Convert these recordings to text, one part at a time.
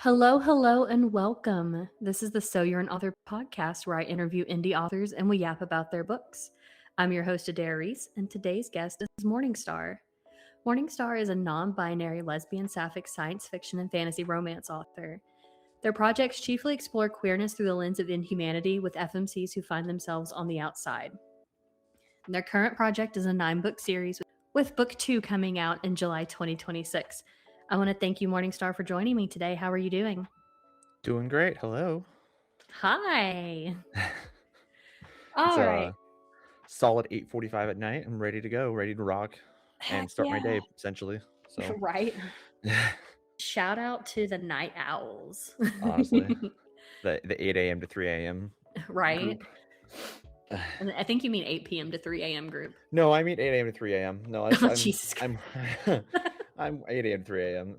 Hello, hello, and welcome. This is the So You're an Author podcast where I interview indie authors and we yap about their books. I'm your host, Adair Reese, and today's guest is Mourning Star. Mourning Star is a non-binary lesbian sapphic science fiction and fantasy romance author. Their projects chiefly explore queerness through the lens of inhumanity with FMCs who find themselves on the outside. Their current project is a 9-book series with book 2 coming out in July 2026. I want to thank you, Mourning Star, for joining me today. How are you doing? Doing great. Hello. Hi. It's All right. a solid 8:45 at night. I'm ready to go, ready to rock Heck and start my yeah. day, essentially. So, Right. Shout out to the night owls. honestly, the 8 a.m. to 3 a.m. Right. group. And I think you mean 8 p.m. to 3 a.m. group. No, I mean 8 a.m. to 3 a.m. No, Jesus I'm I'm 8 a.m. to 3 a.m.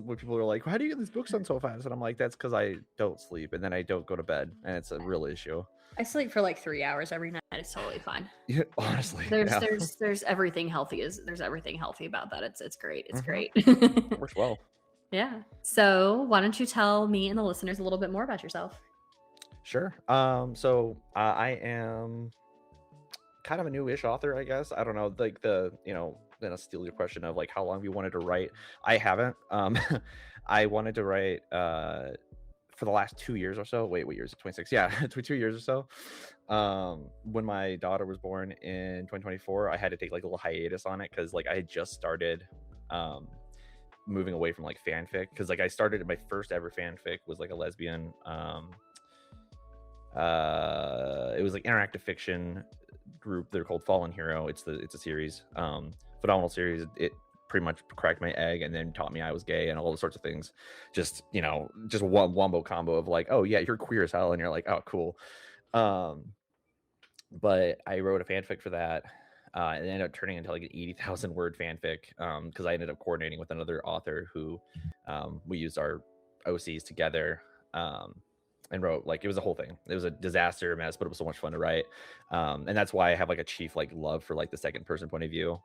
When people are like, "How do you get these books done so fast?" And I'm like, "That's because I don't sleep and then I don't go to bed, and it's a real issue." I sleep for like 3 hours every night. It's totally fine. Yeah, honestly, There's everything healthy there's everything healthy about that. It's great. It's great. It works well. Yeah. So why don't you tell me and the listeners a little bit more about yourself? Sure. So I am kind of a newish author, I guess. I don't know, like then I'll steal your question of like how long you wanted to write. I haven't. I wanted to write for the last 2 years or so. Wait, what year is it? 26? Yeah, 2 years or so. When my daughter was born in 2024, I had to take like a little hiatus on it because like I had just started moving away from like fanfic because like I started my first ever fanfic was like a lesbian it was like interactive fiction group. They're called Fallen Hero. It's a series, phenomenal series. It pretty much cracked my egg and then taught me I was gay and all those sorts of things. Just one wombo combo of like, oh yeah, you're queer as hell, and you're like, oh cool. But I wrote a fanfic for that. And it ended up turning into like an 80,000 word fanfic because I ended up coordinating with another author who we used our OCs together and wrote. Like, it was a whole thing. It was a disaster mess, but it was so much fun to write. And that's why I have like a chief like love for like the second person point of view.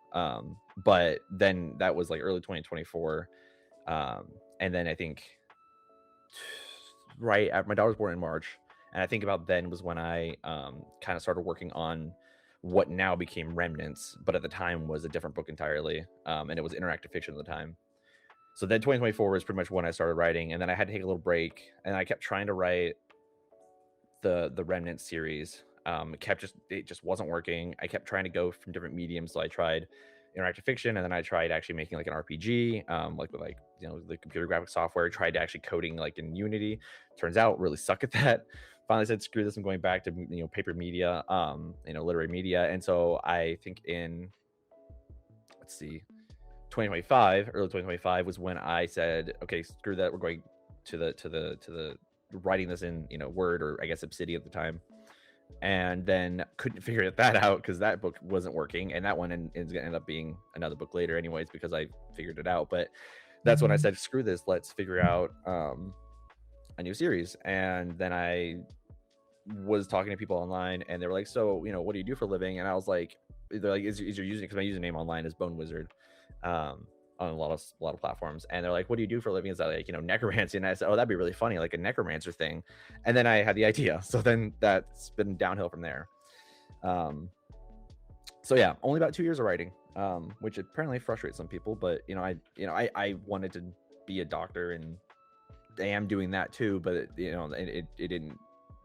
But then that was like early 2024. And then I think right after my daughter was born in March. And I think about then was when I kind of started working on what now became Remnants, but at the time was a different book entirely. And it was interactive fiction at the time. So then 2024 was pretty much when I started writing, and then I had to take a little break, and I kept trying to write the Remnant series. It just wasn't working. I kept trying to go from different mediums. So I tried interactive fiction, and then I tried actually making like an RPG, like with like the computer graphic software. Tried to actually coding like in Unity. Turns out really suck at that. Finally said screw this. I'm going back to paper media, literary media. And so I think in 2025, early 2025 was when I said, okay, screw that. We're going to the writing this in Word, or I guess Obsidian at the time. And then couldn't figure that out because that book wasn't working, and that one is gonna end up being another book later anyways because I figured it out. But that's when I said, screw this, let's figure out a new series. And then I was talking to people online, and they were like, so what do you do for a living? And I was like, they're like, is your username, because my username online is Bone Wizard on a lot of platforms. And they're like, what do you do for a living? Is that like necromancy? And I said, oh, that'd be really funny, like a necromancer thing. And then I had the idea, so then that's been downhill from there. So yeah, only about 2 years of writing, which apparently frustrates some people, but I wanted to be a doctor, and I am doing that too, but it didn't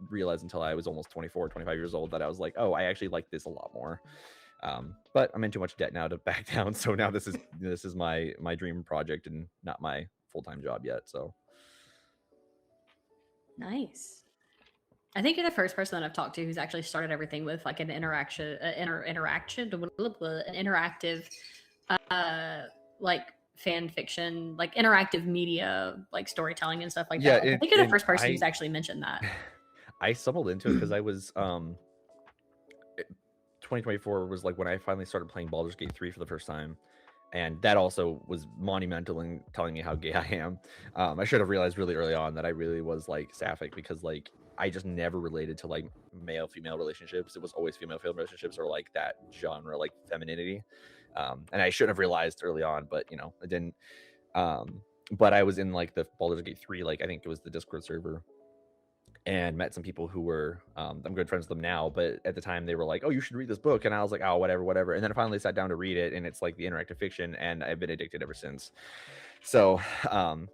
realize until I was almost 24 25 years old that I was like, oh, I actually like this a lot more. But I'm in too much debt now to back down, so now this is my dream project and not my full-time job yet. So nice. I think you're the first person that I've talked to who's actually started everything with like an interactive like fan fiction, like interactive media, like storytelling and stuff like that. I think you're the first person who's actually mentioned that. I stumbled into it because I was 2024 was like when I finally started playing Baldur's Gate 3 for the first time, and that also was monumental in telling me how gay I am. I should have realized really early on that I really was like sapphic, because like I just never related to like male-female relationships. It was always female-female relationships, or like that genre, like femininity. And I should have realized early on, but I didn't. But I was in like the Baldur's Gate 3, like I think it was the Discord server, and met some people who were I'm good friends with them now, but at the time they were like, oh, you should read this book, and I was like, oh, whatever, and then I finally sat down to read it, and it's like the interactive fiction, and I've been addicted ever since. So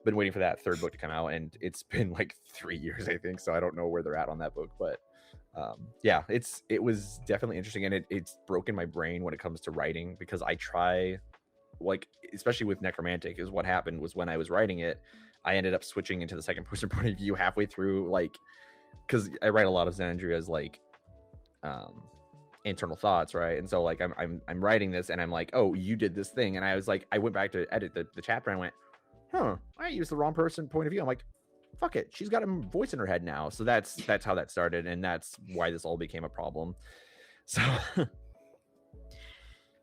been waiting for that third book to come out, and it's been like 3 years, I think, so I don't know where they're at on that book, but yeah, it was definitely interesting, and it's broken my brain when it comes to writing, because I try, like, especially with Necromantic, is what happened was when I was writing it, I ended up switching into the second person point of view halfway through, like, because I write a lot of Xandria's like internal thoughts, right? And so like I'm writing this, and I'm like, oh, you did this thing, and I was like, I went back to edit the chapter, and I went, I used the wrong person point of view. I'm like, fuck it, she's got a voice in her head now. So that's how that started, and that's why this all became a problem. So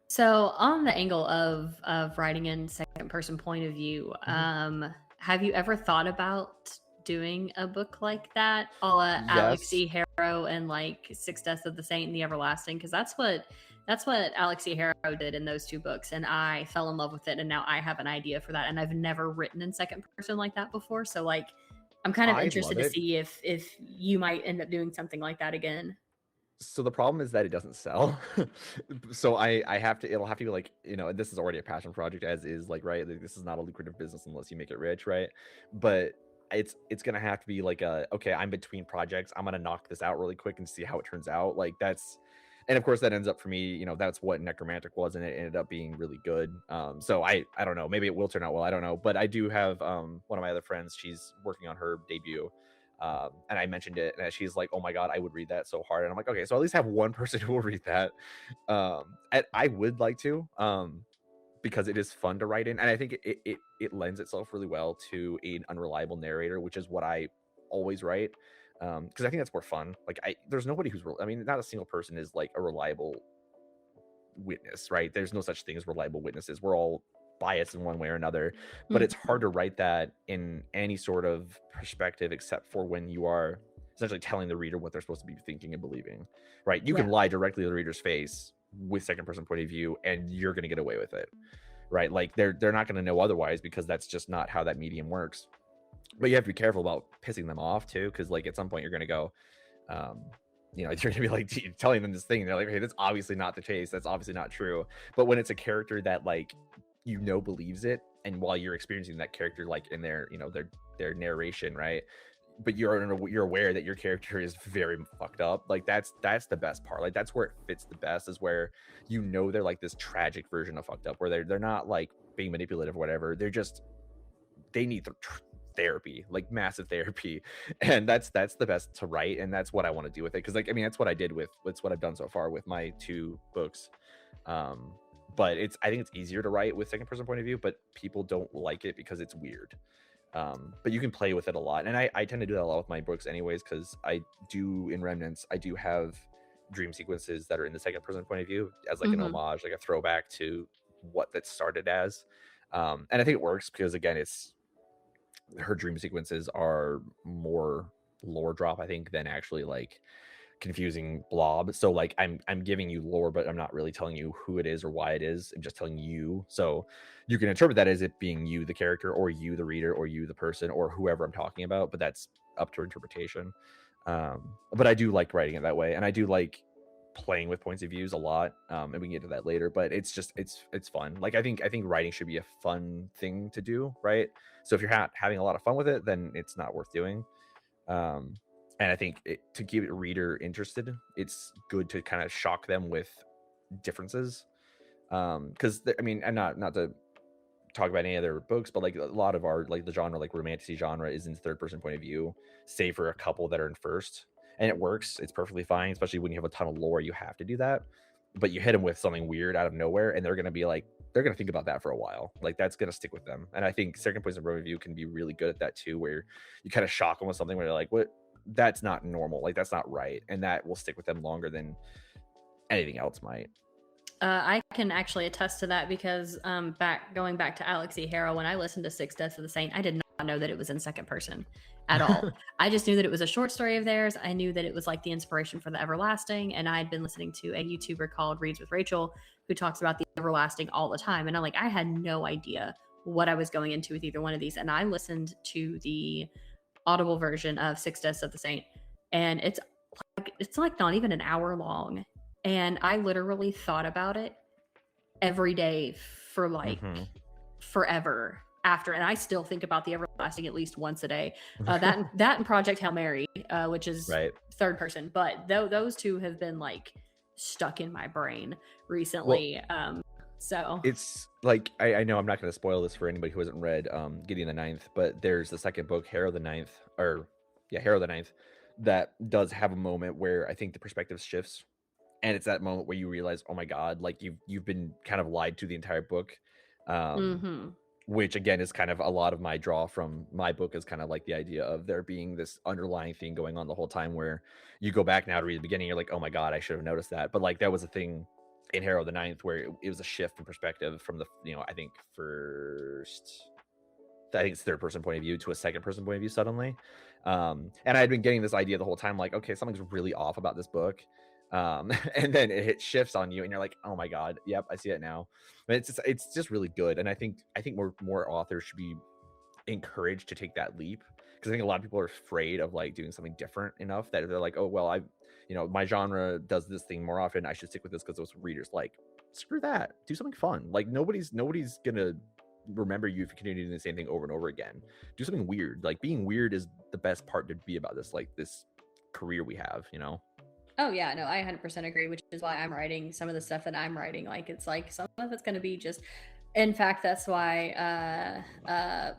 so on the angle of writing in second person point of view, have you ever thought about doing a book like that, a la Yes. Alex E. Harrow and like Six Deaths of the Saint and the Everlasting? Because that's what Alex E. Harrow did in those two books, and I fell in love with it, and now I have an idea for that, and I've never written in second person like that before, so like I'm kind of interested to see if you might end up doing something like that again. So the problem is that it doesn't sell. So I have to, it'll have to be like, this is already a passion project as is, like, right, like, this is not a lucrative business unless you make it rich, right? But it's gonna have to be like okay, I'm between projects, I'm gonna knock this out really quick and see how it turns out. Like, that's, and of course that ends up for me, that's what Necromantic was, and it ended up being really good. So I don't know, maybe it will turn out well, I don't know. But I do have one of my other friends, she's working on her debut, and I mentioned it, and she's like, oh my god, I would read that so hard. And I'm like, okay, so at least have one person who will read that. And I would like to, because it is fun to write in, and I think it lends itself really well to an unreliable narrator, which is what I always write, because I think that's more fun. Like, there's nobody who's not a single person is like a reliable witness, right? There's no such thing as reliable witnesses. We're all biased in one way or another, but it's hard to write that in any sort of perspective, except for when you are essentially telling the reader what they're supposed to be thinking and believing, right? You can lie directly to the reader's face with second person point of view, and you're going to get away with it, right? Like, they're not going to know otherwise, because that's just not how that medium works. But you have to be careful about pissing them off too, because like at some point you're going to go, you're going to be like telling them this thing, and they're like, okay, that's obviously not the case, that's obviously not true. But when it's a character that, like, believes it, and while you're experiencing that character, like in their their narration, right, but you're aware that your character is very fucked up, like that's the best part. Like, that's where it fits the best, is where they're like this tragic version of fucked up, where they're not like being manipulative or whatever, they need therapy, like massive therapy. And that's the best to write, and that's what I want to do with it, because like, that's what I did with what I've done so far with my 2 books. But I think it's easier to write with second person point of view, but people don't like it because it's weird. But you can play with it a lot, and I tend to do that a lot with my books anyways, because I do, in Remnants, I do have dream sequences that are in the second person point of view as like an homage, like a throwback to what that started as. And I think it works because, again, her dream sequences are more lore drop, I think, than actually like confusing blob. So like, I'm giving you lore, but I'm not really telling you who it is or why it is. I'm just telling you, so you can interpret that as it being you the character, or you the reader, or you the person, or whoever I'm talking about, but that's up to interpretation. But I do like writing it that way, and I do like playing with points of views a lot, and we can get to that later. But it's just it's fun. Like, I think writing should be a fun thing to do, right? So if you're having a lot of fun with it, then it's not worth doing. And I think to keep a reader interested, it's good to kind of shock them with differences. Because and not to talk about any other books, but like a lot of our, like the genre, like romantasy genre, is in third person point of view, save for a couple that are in first, and it works. It's perfectly fine, especially when you have a ton of lore. You have to do that, but you hit them with something weird out of nowhere, and they're gonna think about that for a while. Like, that's gonna stick with them. And I think second person point of view can be really good at that too, where you kind of shock them with something where they're like, what? That's not normal, like that's not right, and that will stick with them longer than anything else might. I can actually attest to that, because going back to Alex E. Harrow, when I listened to Six Deaths of the Saint, I did not know that it was in second person at all. I just knew that it was a short story of theirs. I knew that it was like the inspiration for the Everlasting, and I had been listening to a YouTuber called Reads with Rachel, who talks about the Everlasting all the time, and I had no idea what I was going into with either one of these. And I listened to the Audible version of Six Deaths of the Saint, and it's like not even an hour long. And I literally thought about it every day for like forever after, and I still think about the Everlasting at least once a day. That and Project Hail Mary, which is third person, but those two have been like stuck in my brain recently. So it's like I know I'm not going to spoil this for anybody who hasn't read Gideon the Ninth, but there's the second book, Harrow the Ninth, that does have a moment where I think the perspective shifts, and it's that moment where you realize, oh my god, like you've been kind of lied to the entire book, which again is kind of a lot of my draw from my book, is kind of like the idea of there being this underlying thing going on the whole time, where you go back now to read the beginning, you're like, oh my god, I should have noticed that. But like that was a thing in Harrow the Ninth where it was a shift in perspective from the, I think it's third person point of view to a second person point of view suddenly. And I'd been getting this idea the whole time, like, okay, something's really off about this book. And then it shifts on you and you're like, oh my god, yep, I see it now. But it's just really good. And I think more authors should be encouraged to take that leap, because I think a lot of people are afraid of like doing something different enough that they're like, oh well, my genre does this thing more often, I should stick with this because those readers like. Screw that, do something fun. Like nobody's gonna remember you if you continue doing the same thing over and over again. Do something weird. Like being weird is the best part to be about this, like this career we have, Oh yeah, no, I 100% agree, which is why I'm writing some of the stuff that I'm writing. Like it's like some of it's going to be just, in fact, that's why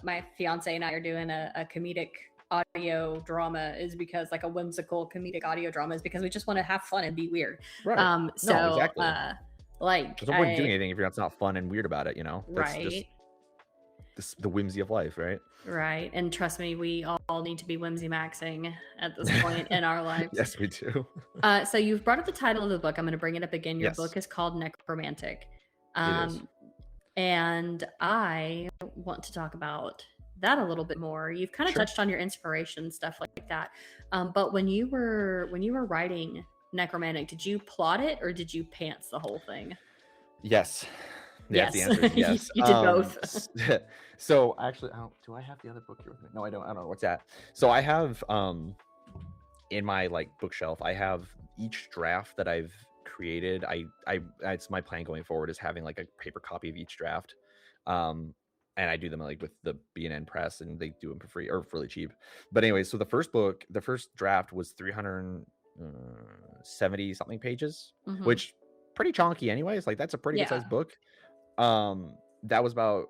my fiance and I are doing a comedic audio drama, is because like a whimsical comedic audio drama, is because we just want to have fun and be weird. Right. So no, exactly. Like there's no point in doing anything if it's not fun and weird about it, That's right. Just the whimsy of life, right? Right. And trust me, we all need to be whimsy maxing at this point in our lives. Yes, we do. So you've brought up the title of the book. I'm going to bring it up again. Your Yes. book is called Necromantic. It is. And I want to talk about that a little bit more. You've kind of touched on your inspiration, stuff like that. But when you were writing Necromantic, did you plot it or did you pants the whole thing? Yes. Yes. The answer is yes. You did both. So actually, do I have the other book here with me? No, I don't. I don't know what's that. So I have in my like bookshelf, I have each draft that I've created. It's my plan going forward is having like a paper copy of each draft. And I do them like with the B&N press, and they do them for free or for really cheap. But anyway, so the first draft was 370 something pages, which pretty chunky anyways. Like that's a pretty good sized book. That was about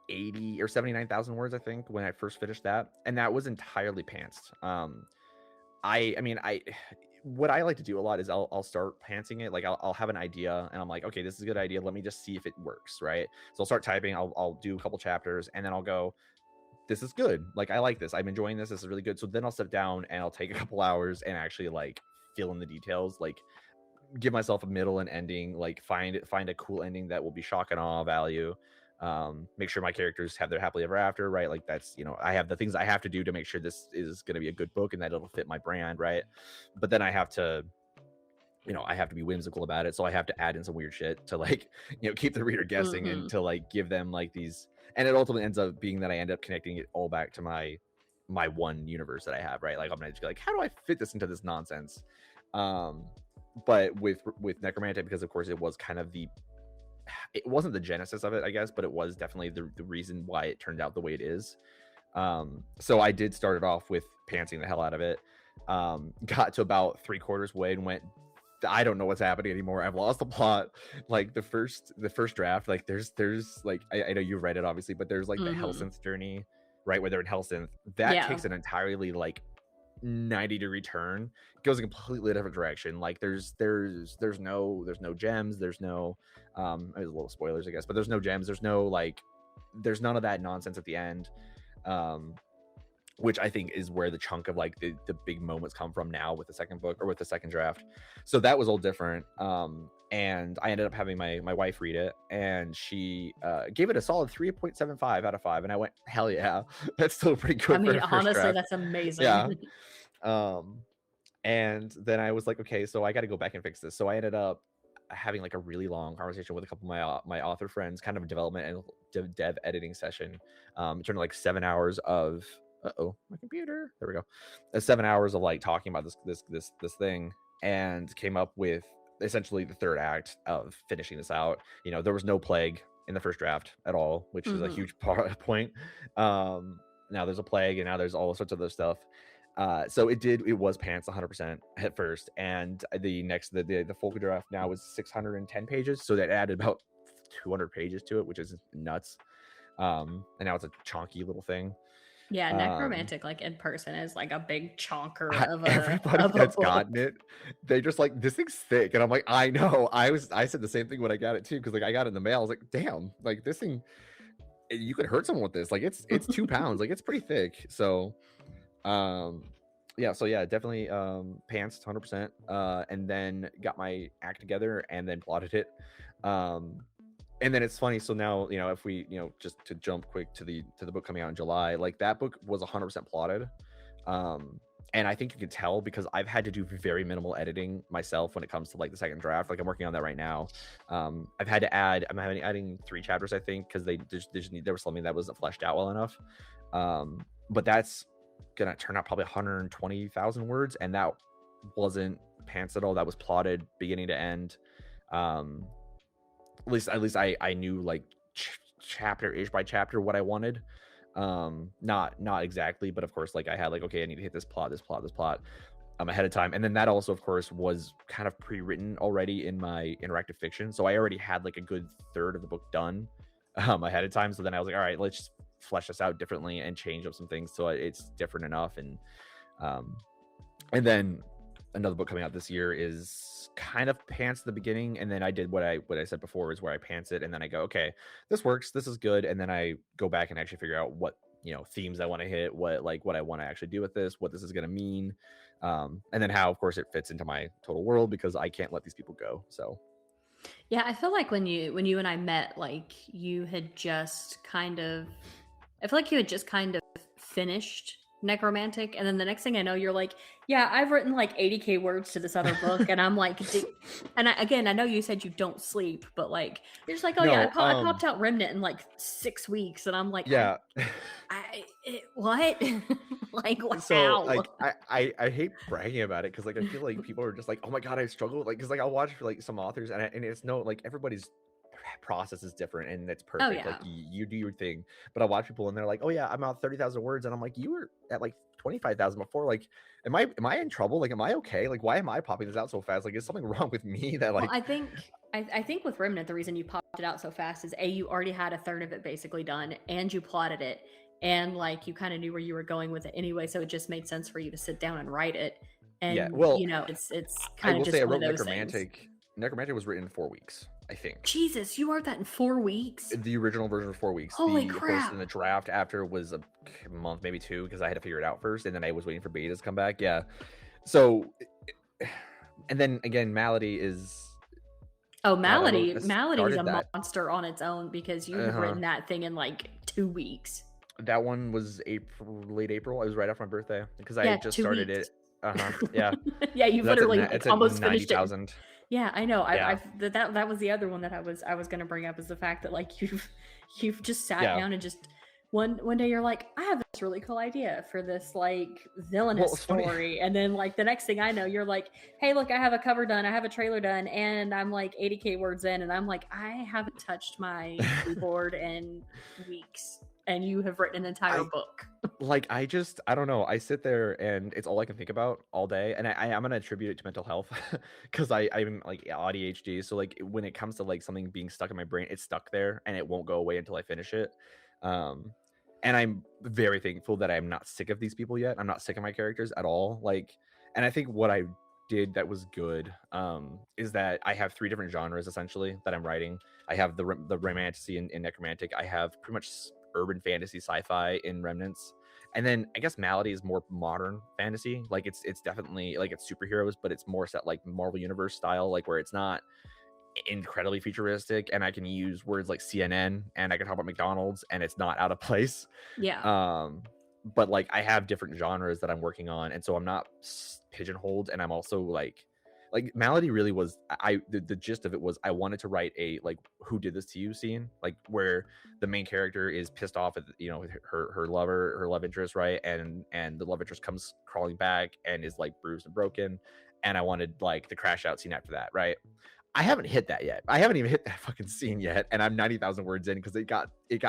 80 or 79,000 words, I think, when I first finished that, and that was entirely pantsed. What I like to do a lot is I'll start pantsing it. Like I'll have an idea and I'm like, okay, this is a good idea, let me just see if it works, right? So I'll start typing, I'll do a couple chapters, and then I'll go, this is good, like I like this, I'm enjoying this is really good. So then I'll sit down and I'll take a couple hours and actually like fill in the details, like give myself a middle and ending, like find a cool ending that will be shock and awe value. Make sure my characters have their happily ever after, right? Like that's, I have the things I have to do to make sure this is going to be a good book and that it'll fit my brand, right? But then I have to be whimsical about it, so I have to add in some weird shit to like keep the reader guessing and to like give them like these, and it ultimately ends up being that I end up connecting it all back to my one universe that I have, right? Like I'm gonna just be like, how do I fit this into this nonsense? But with Necromantic, because of course it was kind of it wasn't the genesis of it, I guess, but it was definitely the reason why it turned out the way it is. So I did start it off with pantsing the hell out of it. Got to about 3/4 way and went, I don't know what's happening anymore. I've lost the plot. Like the first draft, like there's like I know you read it obviously, but there's like the Hellsynth journey, right, where they're in Hellsynth. That takes an entirely like 90-degree turn. It goes a completely different direction. Like there's no gems, there's no there's a little spoilers I guess, but there's no gems, there's none of that nonsense at the end, which I think is where the chunk of like the big moments come from now with the second book or with the second draft. So that was all different. And I ended up having my wife read it, and she gave it a solid 3.75 out of 5. And I went, hell yeah, that's still pretty good. I mean, honestly, that's amazing. Yeah. And then I was like, okay, so I got to go back and fix this. So I ended up having like a really long conversation with a couple of my author friends, kind of a development and dev editing session. It turned like 7 hours of my computer. There we go. 7 hours of like talking about this thing, and came up with essentially the third act of finishing this out. There was no plague in the first draft at all, which is a huge point. Now there's a plague, and now there's all sorts of other stuff. So it was pants 100% at first, and the full draft now was 610 pages, so that added about 200 pages to it, which is nuts. And now it's a chonky little thing. Yeah, necromantic like in person is like a big chonker of everybody of that's a book. gotten it, they just like, this thing's thick, and I'm like, I know. I said the same thing when I got it too, because like I got it in the mail. I was like, damn, like this thing, you could hurt someone with this. Like it's 2 pounds, like it's pretty thick. So definitely pants 100%, and then got my act together and then plotted it. And then it's funny, so now, if we, just to jump quick to the book coming out in July, like that book was 100% plotted. And I think you can tell because I've had to do very minimal editing myself when it comes to like the second draft. Like I'm working on that right now. I'm adding 3 chapters, I think, because there was something that wasn't fleshed out well enough. But that's gonna turn out probably 120,000 words, and that wasn't pants at all. That was plotted beginning to end. At least I knew like chapter-ish by chapter what I wanted. Not exactly, but of course, like I had like, okay, I need to hit this plot ahead of time. And then that also, of course, was kind of pre-written already in my interactive fiction, so I already had like a good third of the book done ahead of time. So then I was like, all right, let's just flesh this out differently and change up some things so it's different enough. And then another book coming out this year is kind of pants at the beginning, and then I did what I said before, is where I pants it, and then I go, okay, this works, this is good, and then I go back and actually figure out what themes I want to hit, what I want to actually do with this, what this is going to mean, and then how, of course, it fits into my total world, because I can't let these people go. So yeah, I feel like when you and I met, like you had just kind of, I feel like you had just kind of finished Necromantic, and then the next thing I know, you're like, yeah, I've written like 80k words to this other book, and I'm like, and I know you said you don't sleep, but like you're just like, oh no, yeah, I popped out Remnant in like 6 weeks, and I'm like, yeah, what? Like, wow. So like I hate bragging about it, because like I feel like people are just like, oh my god, I struggle, like, because like I'll watch like some authors, and it's like everybody's process is different, and it's perfect. Oh, yeah. Like you do your thing, but I watch people and they're like, oh yeah, I'm out 30,000 words, and I'm like, you were at like 25,000 before. Like, am I in trouble? Like, am I okay? Like, why am I popping this out so fast? Like, is something wrong with me that like? Well, I think with Remnant, the reason you popped it out so fast is you already had a third of it basically done, and you plotted it, and like you kind of knew where you were going with it anyway, so it just made sense for you to sit down and write it. And yeah, well, it's kind of just one of those things. Necromantic was written in 4 weeks, I think. Jesus, you wrote that in 4 weeks? The original version was 4 weeks. Holy crap. In the draft after was a month, maybe 2, because I had to figure it out first, and then I was waiting for betas to come back. Yeah. So, and then again, Malady is... Oh, Malady is a monster on its own, because you have written that thing in like 2 weeks. That one was late April. It was right after my birthday, because I had just started it. Yeah. Yeah, you've literally almost 90, finished it. Yeah, I know. Yeah. That was the other one that I was going to bring up, is the fact that like you've just sat down and just one day you're like, I have this really cool idea for this like villainous story, funny. And then like the next thing I know, you're like, hey, look, I have a cover done, I have a trailer done, and I'm like 80k words in, and I'm like, I haven't touched my keyboard in weeks, and you have written an entire book. Like, I don't know. I sit there and it's all I can think about all day. And I'm going to attribute it to mental health, because I'm like ADHD. So like when it comes to like something being stuck in my brain, it's stuck there and it won't go away until I finish it. And I'm very thankful that I'm not sick of these people yet. I'm not sick of my characters at all. Like, and I think what I did that was good is that I have 3 different genres essentially that I'm writing. I have the romantasy in Necromantic. I have pretty much urban fantasy sci-fi in Remnants, and then I guess Malady is more modern fantasy. Like it's definitely like it's superheroes, but it's more set like Marvel Universe style, like where it's not incredibly futuristic, and I can use words like CNN and I can talk about McDonald's and it's not out of place. Yeah. But like I have different genres that I'm working on, and so I'm not pigeonholed, and I'm also like like Malady really was the gist of it was I wanted to write a like who did this to you scene, like where the main character is pissed off at her lover, her love interest, right, and the love interest comes crawling back and is like bruised and broken, and I wanted like the crash out scene after that, right. I haven't hit that yet. I haven't even hit that fucking scene yet, and I'm 90,000 words in because it got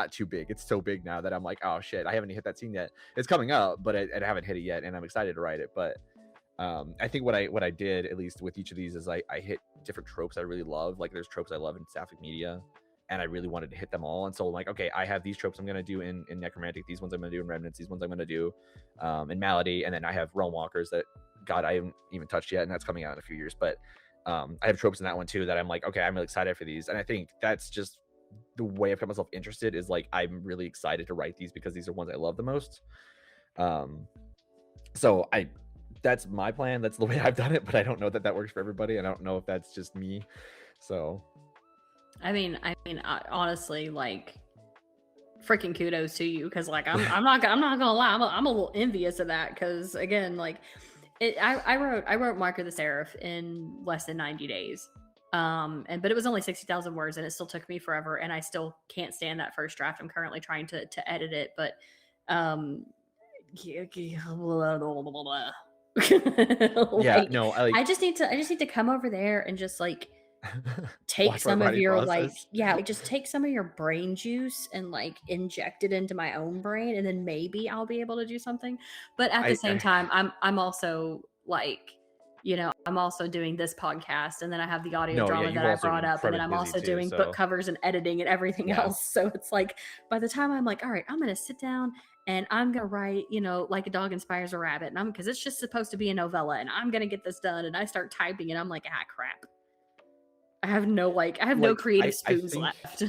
too big. It's so big now that I'm like, oh shit, I haven't hit that scene yet. It's coming up, but I haven't hit it yet, and I'm excited to write it. But I think what I did, at least with each of these, is I hit different tropes I really love. Like there's tropes I love in sapphic media, and I really wanted to hit them all. And so I'm like, okay, I have these tropes I'm gonna do in necromantic. These ones I'm gonna do in remnants. These ones I'm gonna do in malady, and then I have realm walkers that God I haven't even touched yet, and that's coming out in a few years. But I have tropes in that one too that I'm like, okay, I'm really excited for these. And I think that's just the way I've got myself interested, is like I'm really excited to write these because these are ones I love the most. So that's my plan. That's the way I've done it, but I don't know that works for everybody. I don't know if that's just me. So I mean, honestly, like, freaking kudos to you, because like I'm not gonna lie, I'm a little envious of that, because again, like, I wrote Mark of the Seraph in less than 90 days, but it was only 60,000 words, and it still took me forever, and I still can't stand that first draft. I'm currently trying to edit it, but yeah, no, I just need to come over there and just like take some of your process. Just take some of your brain juice and like inject it into my own brain, and then maybe I'll be able to do something. But at the same time, I'm also like, I'm also doing this podcast, and then I have the audio drama that I brought up, and then I'm also doing book covers and editing and everything else. So it's like, by the time I'm like, all right, I'm gonna sit down and I'm gonna write, like a dog inspires a rabbit, and because it's just supposed to be a novella, and I'm gonna get this done, and I start typing, and I'm like, crap. I have no creative spoons left.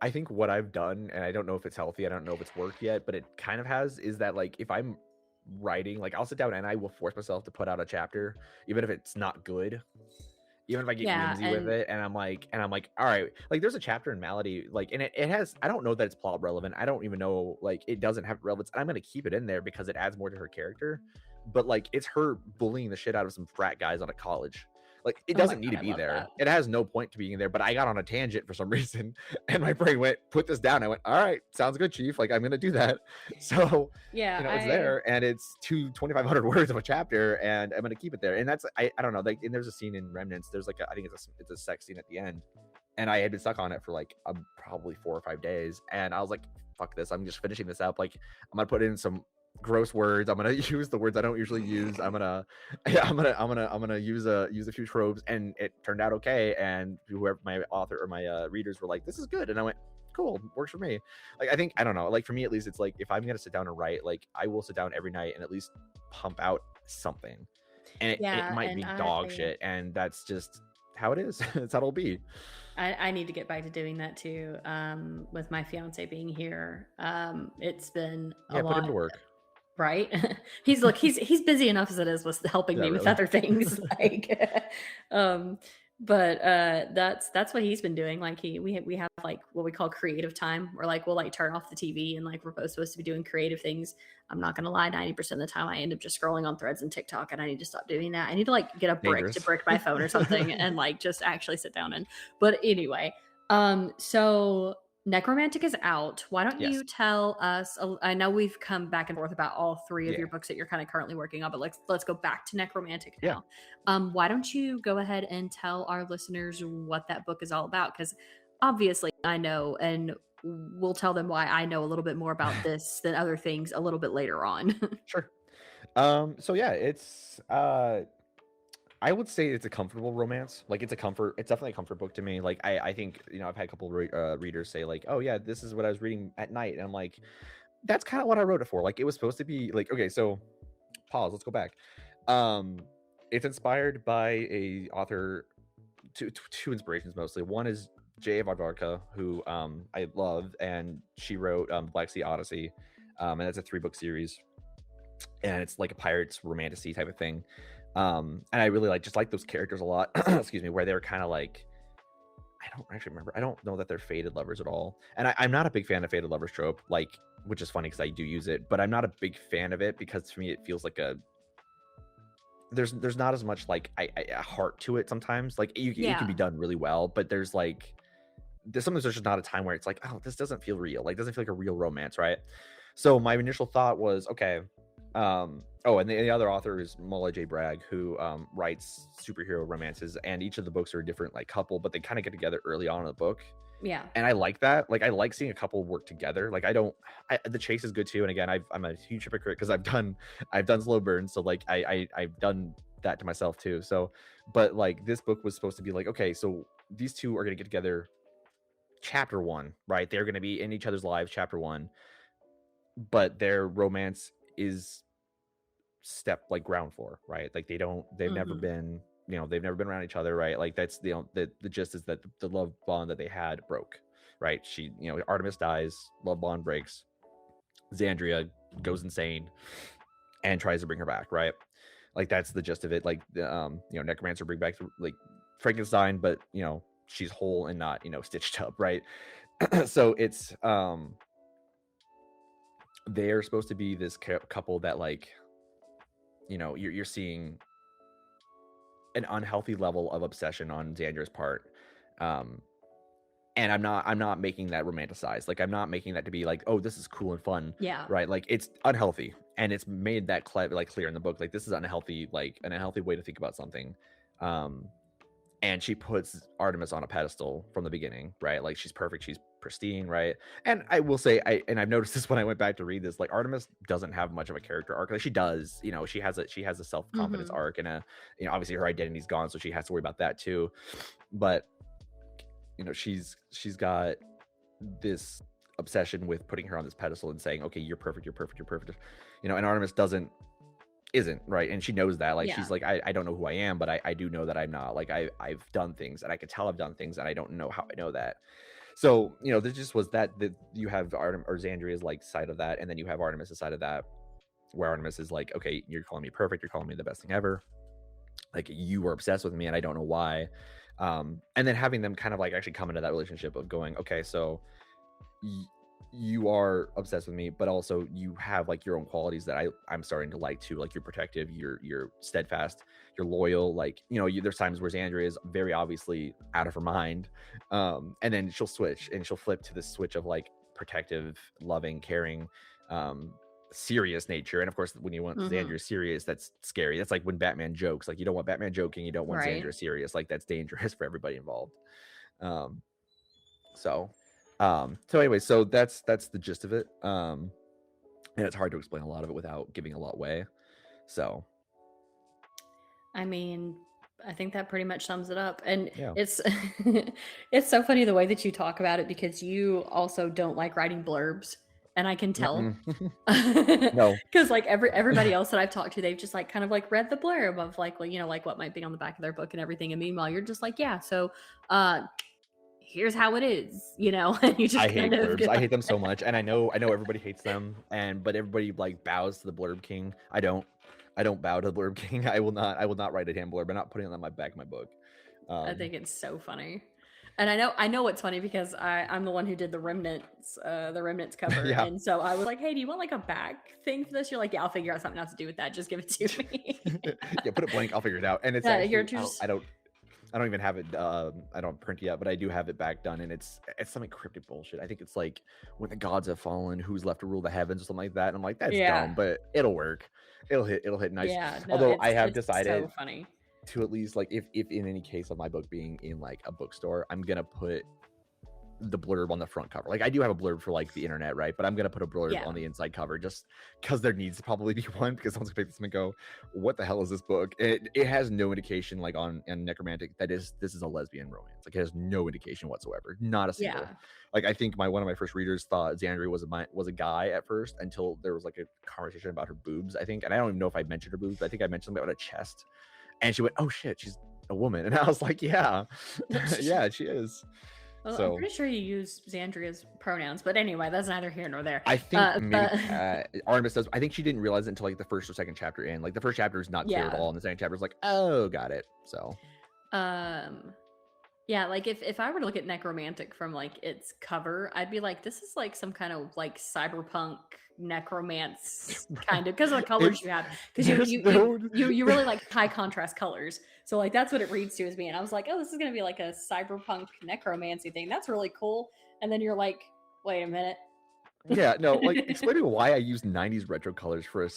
I think what I've done, and I don't know if it's healthy, I don't know if it's worked yet, but it kind of has, is that like if I'm writing, like I'll sit down and I will force myself to put out a chapter, even if it's not good, even if I get whimsy with it, and I'm like, all right, like there's a chapter in Malady, like, and it has, I don't know that it's plot relevant, I don't even know, like it doesn't have relevance, and I'm gonna keep it in there because it adds more to her character, but like it's her bullying the shit out of some frat guys on a college. Like it doesn't need to be there. It has no point to being there, but I got on a tangent for some reason, and my brain went, put this down. I went, all right, sounds good, Chief. Like I'm gonna do that. So it's there, and it's 2,500 words of a chapter, and I'm gonna keep it there. And that's I don't know. Like, and there's a scene in Remnants. There's like I think it's a sex scene at the end, and I had been stuck on it for like probably 4 or 5 days, and I was like, fuck this. I'm just finishing this up. Like I'm gonna put in some gross words. I'm gonna use the words I don't usually use. I'm gonna use a few tropes, and it turned out okay. And whoever my author or my readers were like, "This is good," and I went, "Cool, works for me." Like I don't know. Like for me at least, it's like if I'm gonna sit down and write, like I will sit down every night and at least pump out something. And it might be dog shit, and that's just how it is. That's how it'll be. I need to get back to doing that too. With my fiance being here, it's been a lot. Put him to work. Right? He's busy enough as it is with helping me with other things. Like, but that's what he's been doing. Like we have like what we call creative time, where like we'll like turn off the TV and like we're both supposed to be doing creative things. I'm not gonna lie, 90% of the time I end up just scrolling on Threads and TikTok, and I need to stop doing that. I need to like get a brick to brick my phone or something and like just actually sit down and. But anyway, so Necromantic is out. Why don't you tell us? I know we've come back and forth about all 3 of your books that you're kind of currently working on, but let's go back to Necromantic now. Why don't you go ahead and tell our listeners what that book is all about? Because obviously I know, and we'll tell them why I know a little bit more about this than other things a little bit later on. Sure. So yeah, it's I would say it's a comfortable romance. Like it's definitely a comfort book to me. Like I think, I've had a couple readers say like, oh yeah, this is what I was reading at night. And I'm like, that's kind of what I wrote it for. Like it was supposed to be like, okay, so pause, let's go back. It's inspired by a author, two inspirations mostly. One is J.A. Varvarka, who I love, and she wrote Black Sea Odyssey. And that's a 3-book series. And it's like a pirate's romantasy type of thing. And I really like those characters a lot. Excuse me, where they're kind of like, I don't actually remember. I don't know that they're fated lovers at all. And I'm not a big fan of fated lovers trope, like, which is funny because I do use it, but I'm not a big fan of it because to me it feels like there's not as much like a heart to it sometimes. Like it can be done really well, but there's sometimes there's just not a time where it's like, oh, this doesn't feel real. Like doesn't feel like a real romance, right? So my initial thought was, okay, and the other author is Mola J. Bragg, who writes superhero romances, and each of the books are a different like couple, but they kind of get together early on in the book. Yeah. And I like that. Like I like seeing a couple work together. Like the chase is good too. And again, I'm a huge hypocrite because I've done slow burn. So like I've done that to myself too. So, but like this book was supposed to be like, okay, so these two are going to get together chapter 1, right? They're going to be in each other's lives chapter 1, but their romance is ground floor, right? Like they've never been, they've never been around each other, right? Like that's the gist is that the love bond that they had broke, right? She, Artemis dies, love bond breaks, Xandria goes insane and tries to bring her back, right? Like that's the gist of it. Like necromancer bring back like Frankenstein, but she's whole and not stitched up, right? So it's they're supposed to be this couple that like you're seeing an unhealthy level of obsession on Xandria's part, and I'm not making that romanticized. Like I'm not making that to be like, oh, this is cool and fun, right? Like it's unhealthy, and it's made that clear in the book. Like this is unhealthy, like an unhealthy way to think about something. And she puts Artemis on a pedestal from the beginning, right? Like she's perfect, she's pristine, right? And I will say, I've noticed this when I went back to read this, like Artemis doesn't have much of a character arc. Like she does, she has a self-confidence arc, and obviously her identity's gone, so she has to worry about that too. But she's got this obsession with putting her on this pedestal and saying, okay, you're perfect, you're perfect, you're perfect. And Artemis isn't, right? And she knows that. Like she's like, I don't know who I am, but I do know that I'm not. Like I've done things, and I could tell I've done things, and I don't know how I know that. So there just was that you have Artemis or Xandria's like side of that, and then you have Artemis' side of that, where Artemis is like, okay, you're calling me perfect, you're calling me the best thing ever, like you were obsessed with me and I don't know why. And then having them kind of like actually come into that relationship of going, okay, so you are obsessed with me, but also you have like your own qualities that I'm starting to like too. Like you're protective, you're steadfast, you're loyal. Like there's times where Xandria is very obviously out of her mind, and then she'll switch and she'll flip to this switch of like protective, loving, caring, serious nature. And of course, when you want Xandria serious, that's scary. That's like when Batman jokes. Like you don't want Batman joking, you don't want Xandria serious. Like that's dangerous for everybody involved. So anyway, so that's the gist of it. And it's hard to explain a lot of it without giving a lot away. So I mean, I think that pretty much sums it up. And it's it's so funny the way that you talk about it, because you also don't like writing blurbs, and I can tell. No, because like everybody else that I've talked to, they've just like kind of like read the blurb of like, well, like what might be on the back of their book and everything. And meanwhile, you're just like, yeah, so here's how it is, and you just I hate blurbs. I hate them so much, and I know everybody hates them, but everybody like bows to the blurb king. I don't bow to the blurb king. I will not write a damn blurb. I'm not putting it on my back of my book. I think it's so funny. And I know it's funny because I'm the one who did the remnants cover. And so I was like, hey, do you want like a back thing for this? You're like, yeah, I'll figure out something else to do with that. Just give it to me. Yeah, put it blank. I'll figure it out. And it's actually, I don't even have it. I don't print yet, but I do have it back done, and it's some encrypted bullshit. I think it's like when the gods have fallen, who's left to rule the heavens, or something like that. And I'm like, that's dumb, but it'll work. It'll hit nice. Yeah, no, although I have decided so funny to at least like if in any case of my book being in like a bookstore, I'm gonna put the blurb on the front cover. Like I do have a blurb for like the internet, right? But I'm gonna put a blurb on the inside cover just because there needs to probably be one, because someone's gonna pick this up and go, what the hell is this book? It has no indication like on Necromantic that this is a lesbian romance. Like it has no indication whatsoever, not a single. Like I think one of my first readers thought Xandria was a guy at first, until there was like a conversation about her boobs, I think. And I don't even know if I mentioned her boobs, but I think I mentioned something about a chest, and she went, oh shit, she's a woman. And I was like, yeah yeah, she is. Well, so, I'm pretty sure you use Xandria's pronouns, but anyway, that's neither here nor there. I think maybe Artemis does. I think she didn't realize it until like the first or second chapter in. Like the first chapter is not clear at all, and the second chapter is like, oh, got it. So, Yeah, like if I were to look at necromantic from like its cover, I'd be like, this is like some kind of like cyberpunk necromance kind of, because of the colors It's you have, because there's no you really like high contrast colors. So like that's what it reads to as me. And I was like, oh, this is gonna be like a cyberpunk necromancy thing. That's really cool. And then you're like, wait a minute. Yeah, no, like explaining why I use 90s retro colors for a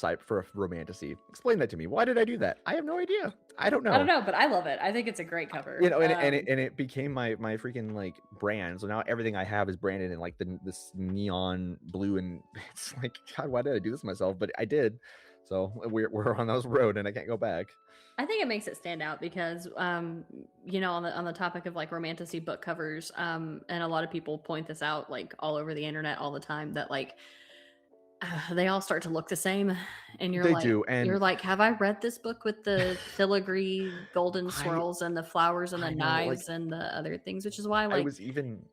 romantasy. Explain that to me. Why did I do that? I have no idea. I don't I don't know. know, but I love it. I think it's a great cover. You know, and it became my freaking like brand. So now everything I have is branded in like this neon blue, and it's like, God, why did I do this to myself? But I did. So we're on those road, and I can't go back. I think it makes it stand out because, you know, on the topic of like romantasy book covers, and a lot of people point this out like all over the internet all the time, that like they all start to look the same, and They do, you're and like, have I read this book with the filigree golden I swirls and the flowers and the I know, like knives and the other things, which is why I like, was even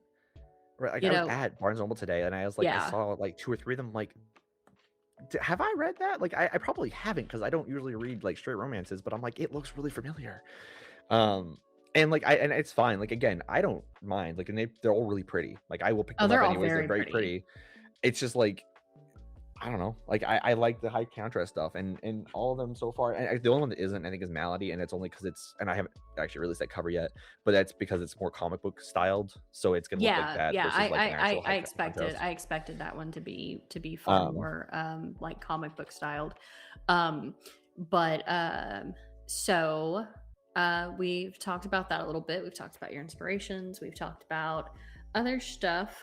right, like you I was know, at Barnes and Noble today, and I was like, I yeah, saw like 2 or 3 of them, like, have I read that? Like, I probably haven't, because I don't usually read like straight romances, but I'm like, it looks really familiar. And like and it's fine. Like, again, I don't mind. Like, and they're all really pretty. Like, I will pick oh, them up they're all anyways. They're very very pretty. pretty. It's just like, I don't know. Like, I like the high contrast stuff, and all of them so far. And the only one that isn't, I think, is Malady, and it's only because it's, and I haven't actually released that cover yet, but that's because it's more comic book styled, so it's gonna look like that versus like an actual high contrast. I expected that one to be far more like comic book styled. But so we've talked about that a little bit. We've talked about your inspirations. We've talked about other stuff.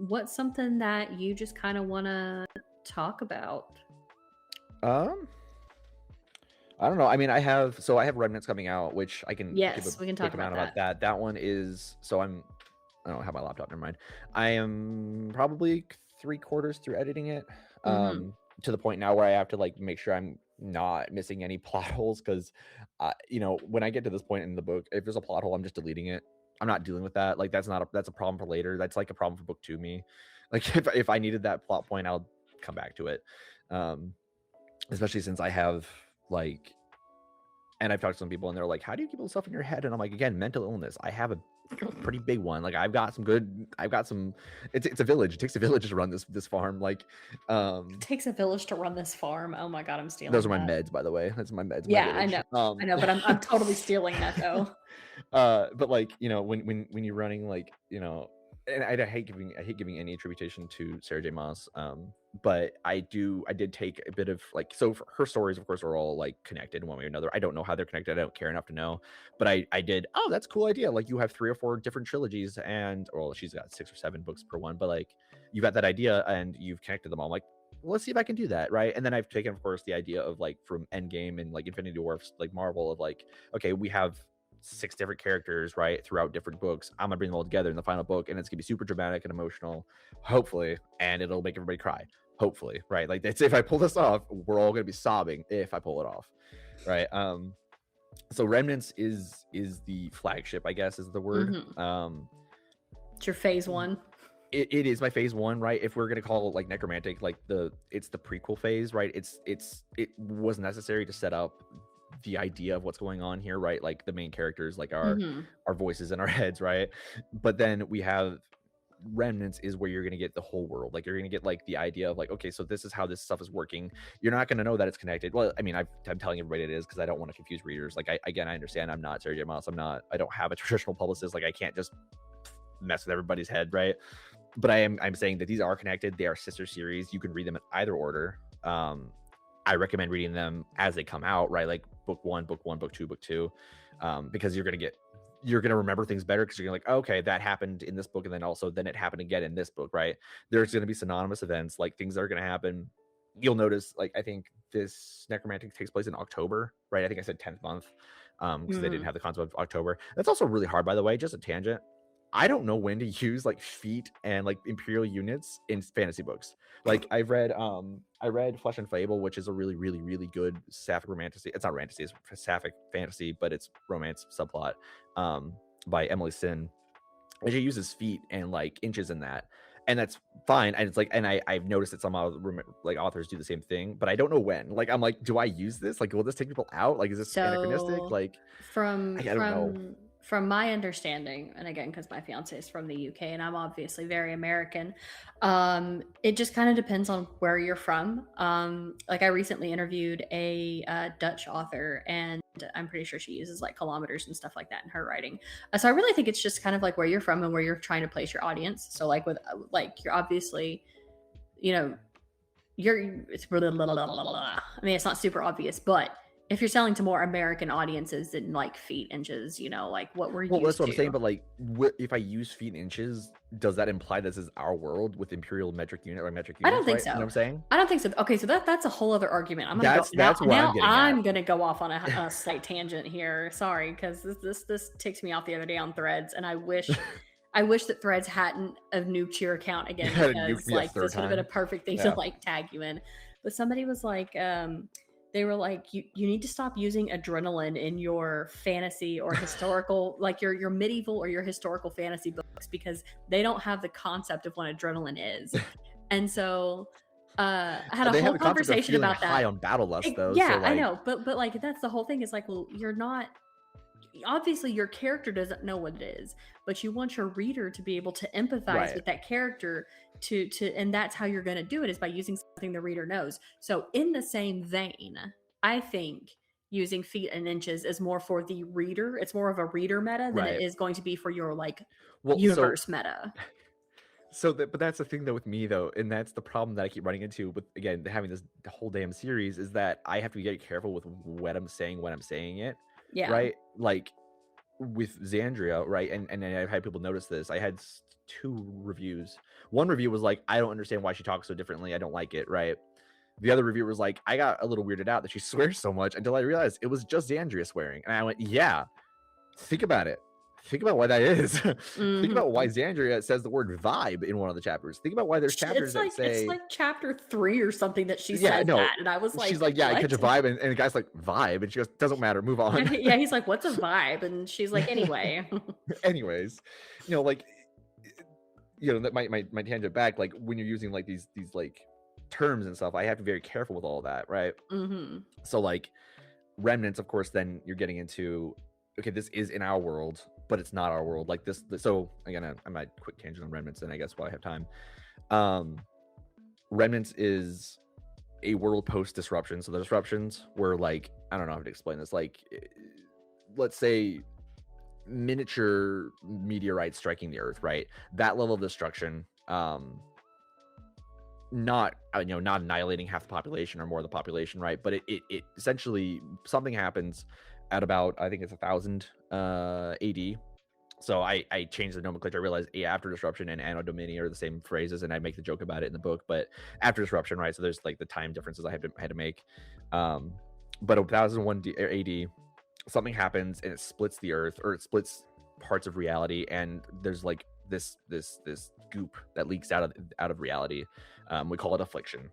What's something that you just kind of want to talk about? Um, I don't know. I mean, I have Remnants coming out, which I can give Yes, a we can quick talk about amount about that. That one is, so I don't have my laptop. Never mind. I am probably 3/4 through editing it. Mm-hmm. To the point now where I have to like make sure I'm not missing any plot holes, because, you know, when I get to this point in the book, if there's a plot hole, I'm just deleting it. I'm not dealing with that. Like, that's a problem for later. That's like a problem for book 2 me. Like, if I needed that plot point, I'll come back to it. Especially since I have like, and I've talked to some people, and they're like, how do you keep all this stuff in your head? And I'm like, again, mental illness. I have a pretty big one. Like, I've got some, it's a village. It takes a village to run this farm. Like, It takes a village to run this farm. Oh my god, I'm stealing those are my that. meds, by the way. That's my meds, my Yeah, village. I know, but I'm totally stealing that though. But like, you know, when you're running, like, you know, and I hate giving any attribution to Sarah J. Maas, but I did take a bit of like, so her stories, of course, are all like connected in one way or another. I don't know how they're connected. I don't care enough to know, but I did. Oh, that's a cool idea. Like, you have 3 or 4 different trilogies, and, well, she's got 6 or 7 books per one, but like, you've got that idea and you've connected them all. I'm like, well, let's see if I can do that, right? And then I've taken, of course, the idea of like from Endgame and like Infinity War, like Marvel, of like, okay, we have 6 different characters, right, throughout different books. I'm gonna bring them all together in the final book, and it's gonna be super dramatic and emotional, hopefully, and it'll make everybody cry, hopefully, right? Like, that's, if I pull this off, we're all gonna be sobbing if I pull it off, right? So Remnants is the flagship, I guess, is the word. Mm-hmm. It's your phase 1. It is my phase 1, right? If we're gonna call it like necromantic, like it's the prequel phase, right? It was necessary to set up the idea of what's going on here, right? Like, the main characters, like our voices in our heads, right? But then we have Remnants is where you're going to get the whole world. Like, you're going to get like the idea of like, okay, so this is how this stuff is working. You're not going to know that it's connected. Well, I mean, I'm telling everybody it is, because I don't want to confuse readers. Like, I understand I'm not Sarah J. Maas. I don't have a traditional publicist. Like, I can't just mess with everybody's head, right? But I'm saying that these are connected. They are sister series. You can read them in either order. I recommend reading them as they come out, right? Like, book 1, book 2, book 2, because you're gonna remember things better, because you're gonna like, oh, okay, that happened in this book, and then it happened again in this book, right? There's gonna be synonymous events, like things that are gonna happen. You'll notice, like, I think this necromantic takes place in October, right? I think I said 10th month, because they didn't have the concept of October. That's also really hard, by the way. Just a tangent. I don't know when to use like feet and like imperial units in fantasy books. Like, I read Flesh and Fable, which is a really, really, really good sapphic romantasy. It's not romantasy, it's sapphic fantasy, but it's romance subplot, by Emily Sin. And she uses feet and like inches in that, and that's fine. And it's like, and I've noticed that some other like authors do the same thing, but I don't know when. Like, I'm like, do I use this? Like, will this take people out? Like, is this anachronistic? Like, I don't know. from my understanding, and again, because my fiance is from the UK and I'm obviously very American, it just kind of depends on where you're from. Like I recently interviewed a Dutch author, and I'm pretty sure she uses like kilometers and stuff like that in her writing. So I really think it's just kind of like where you're from and where you're trying to place your audience. So like with like you're obviously, you know, it's blah, blah, blah, blah, blah, blah. I mean, it's not super obvious, but if you're selling to more American audiences than like feet, inches, you know, like what we're Well, used that's what to. I'm saying. But like, if I use feet and inches, does that imply this is our world with imperial metric unit or metric units? I don't think right? so. You know what I'm saying? I don't think so. Okay, so that's a whole other argument. I'm gonna That's go where now. I'm getting I'm at. gonna go off on a slight tangent here. Sorry, because this ticked me off the other day on Threads, and I wish that Threads hadn't nuked your account again, You had to because nuke me a like third this would have been a time. perfect thing Yeah. to like tag you in. But somebody was like, they were like, you need to stop using adrenaline in your fantasy or historical, like your medieval or your historical fantasy books, because they don't have the concept of what adrenaline is. And so I had They a have whole the concept of conversation feeling about high that. on battle lust, though. Yeah, so, like, I know, but like that's the whole thing. Is like, well, you're not. Obviously, your character doesn't know what it is, but you want your reader to be able to empathize Right. with that character. And that's how you're going to do it, is by using something the reader knows. So, in the same vein, I think using feet and inches is more for the reader. It's more of a reader meta than Right. it is going to be for your like Well, universe meta. but that's the thing though with me though, and that's the problem that I keep running into with, again, having this whole damn series, is that I have to be very careful with what I'm saying when I'm saying it. Yeah. Right. Like with Xandria, right? And I've had people notice this. I had 2 reviews. One review was like, I don't understand why she talks so differently. I don't like it. Right. The other reviewer was like, I got a little weirded out that she swears so much, until I realized it was just Xandria swearing. And I went, yeah, think about it. Think about why that is. Think about why Xandria says the word vibe in one of the chapters. Think about why there's chapters that say, it's like chapter 3 or something that she yeah, says no. that, and I was like, she's like, yeah, what? I catch a vibe, and the guy's like, vibe, and she goes, doesn't matter, move on. Yeah, he's like, what's a vibe? And she's like, anyway. Anyways, like, that my tangent back, like when you're using like these like terms and stuff, I have to be very careful with all that, right? So like remnants, of course, then you're getting into, okay, this is in our world, but it's not our world. Like this so again, I might quick tangent on remnants, and I guess while I have time, remnants is a world post disruption. So the disruptions were like, I don't know how to explain this, like, let's say miniature meteorites striking the earth, right? That level of destruction, not not annihilating half the population or more of the population, right? But it essentially, something happens at about, I think it's 1000 AD. So I changed the nomenclature. I realized after disruption and Anno Domini are the same phrases, and I make the joke about it in the book. But after disruption, right? So there's like the time differences I had to make. But 1001 AD, something happens and it splits the earth, or it splits parts of reality, and there's like this goop that leaks out of reality. We call it affliction.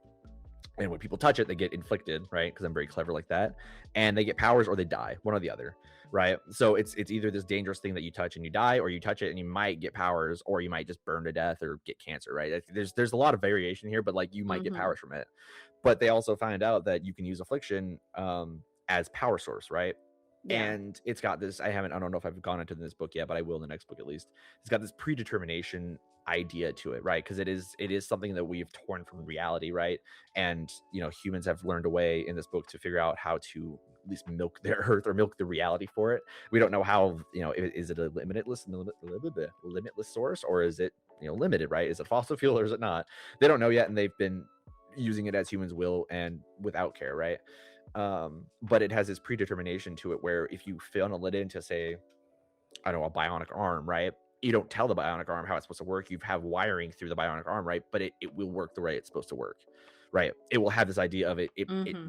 And when people touch it, they get inflicted, right? Because I'm very clever like that. And they get powers or they die, one or the other, right? So it's either this dangerous thing that you touch and you die, or you touch it and you might get powers, or you might just burn to death or get cancer, right? There's a lot of variation here, but like you might get powers from it. But they also find out that you can use affliction as power source, right? Yeah. And it's got this, I don't know if I've gone into this book yet, but I will in the next book at least. It's got this predetermination idea to it, right? Because it is something that we've torn from reality, right? And humans have learned a way in this book to figure out how to at least milk their earth, or milk the reality for it. We don't know how, is it a limitless source, or is it limited, right? Is it fossil fuel or is it not? They don't know yet, and they've been using it as humans will and without care, right? But it has this predetermination to it, where if you funnel it into, say, I don't know, a bionic arm, right? You don't tell the bionic arm how it's supposed to work. You have wiring through the bionic arm, right? But it will work the way it's supposed to work, right? It will have this idea of it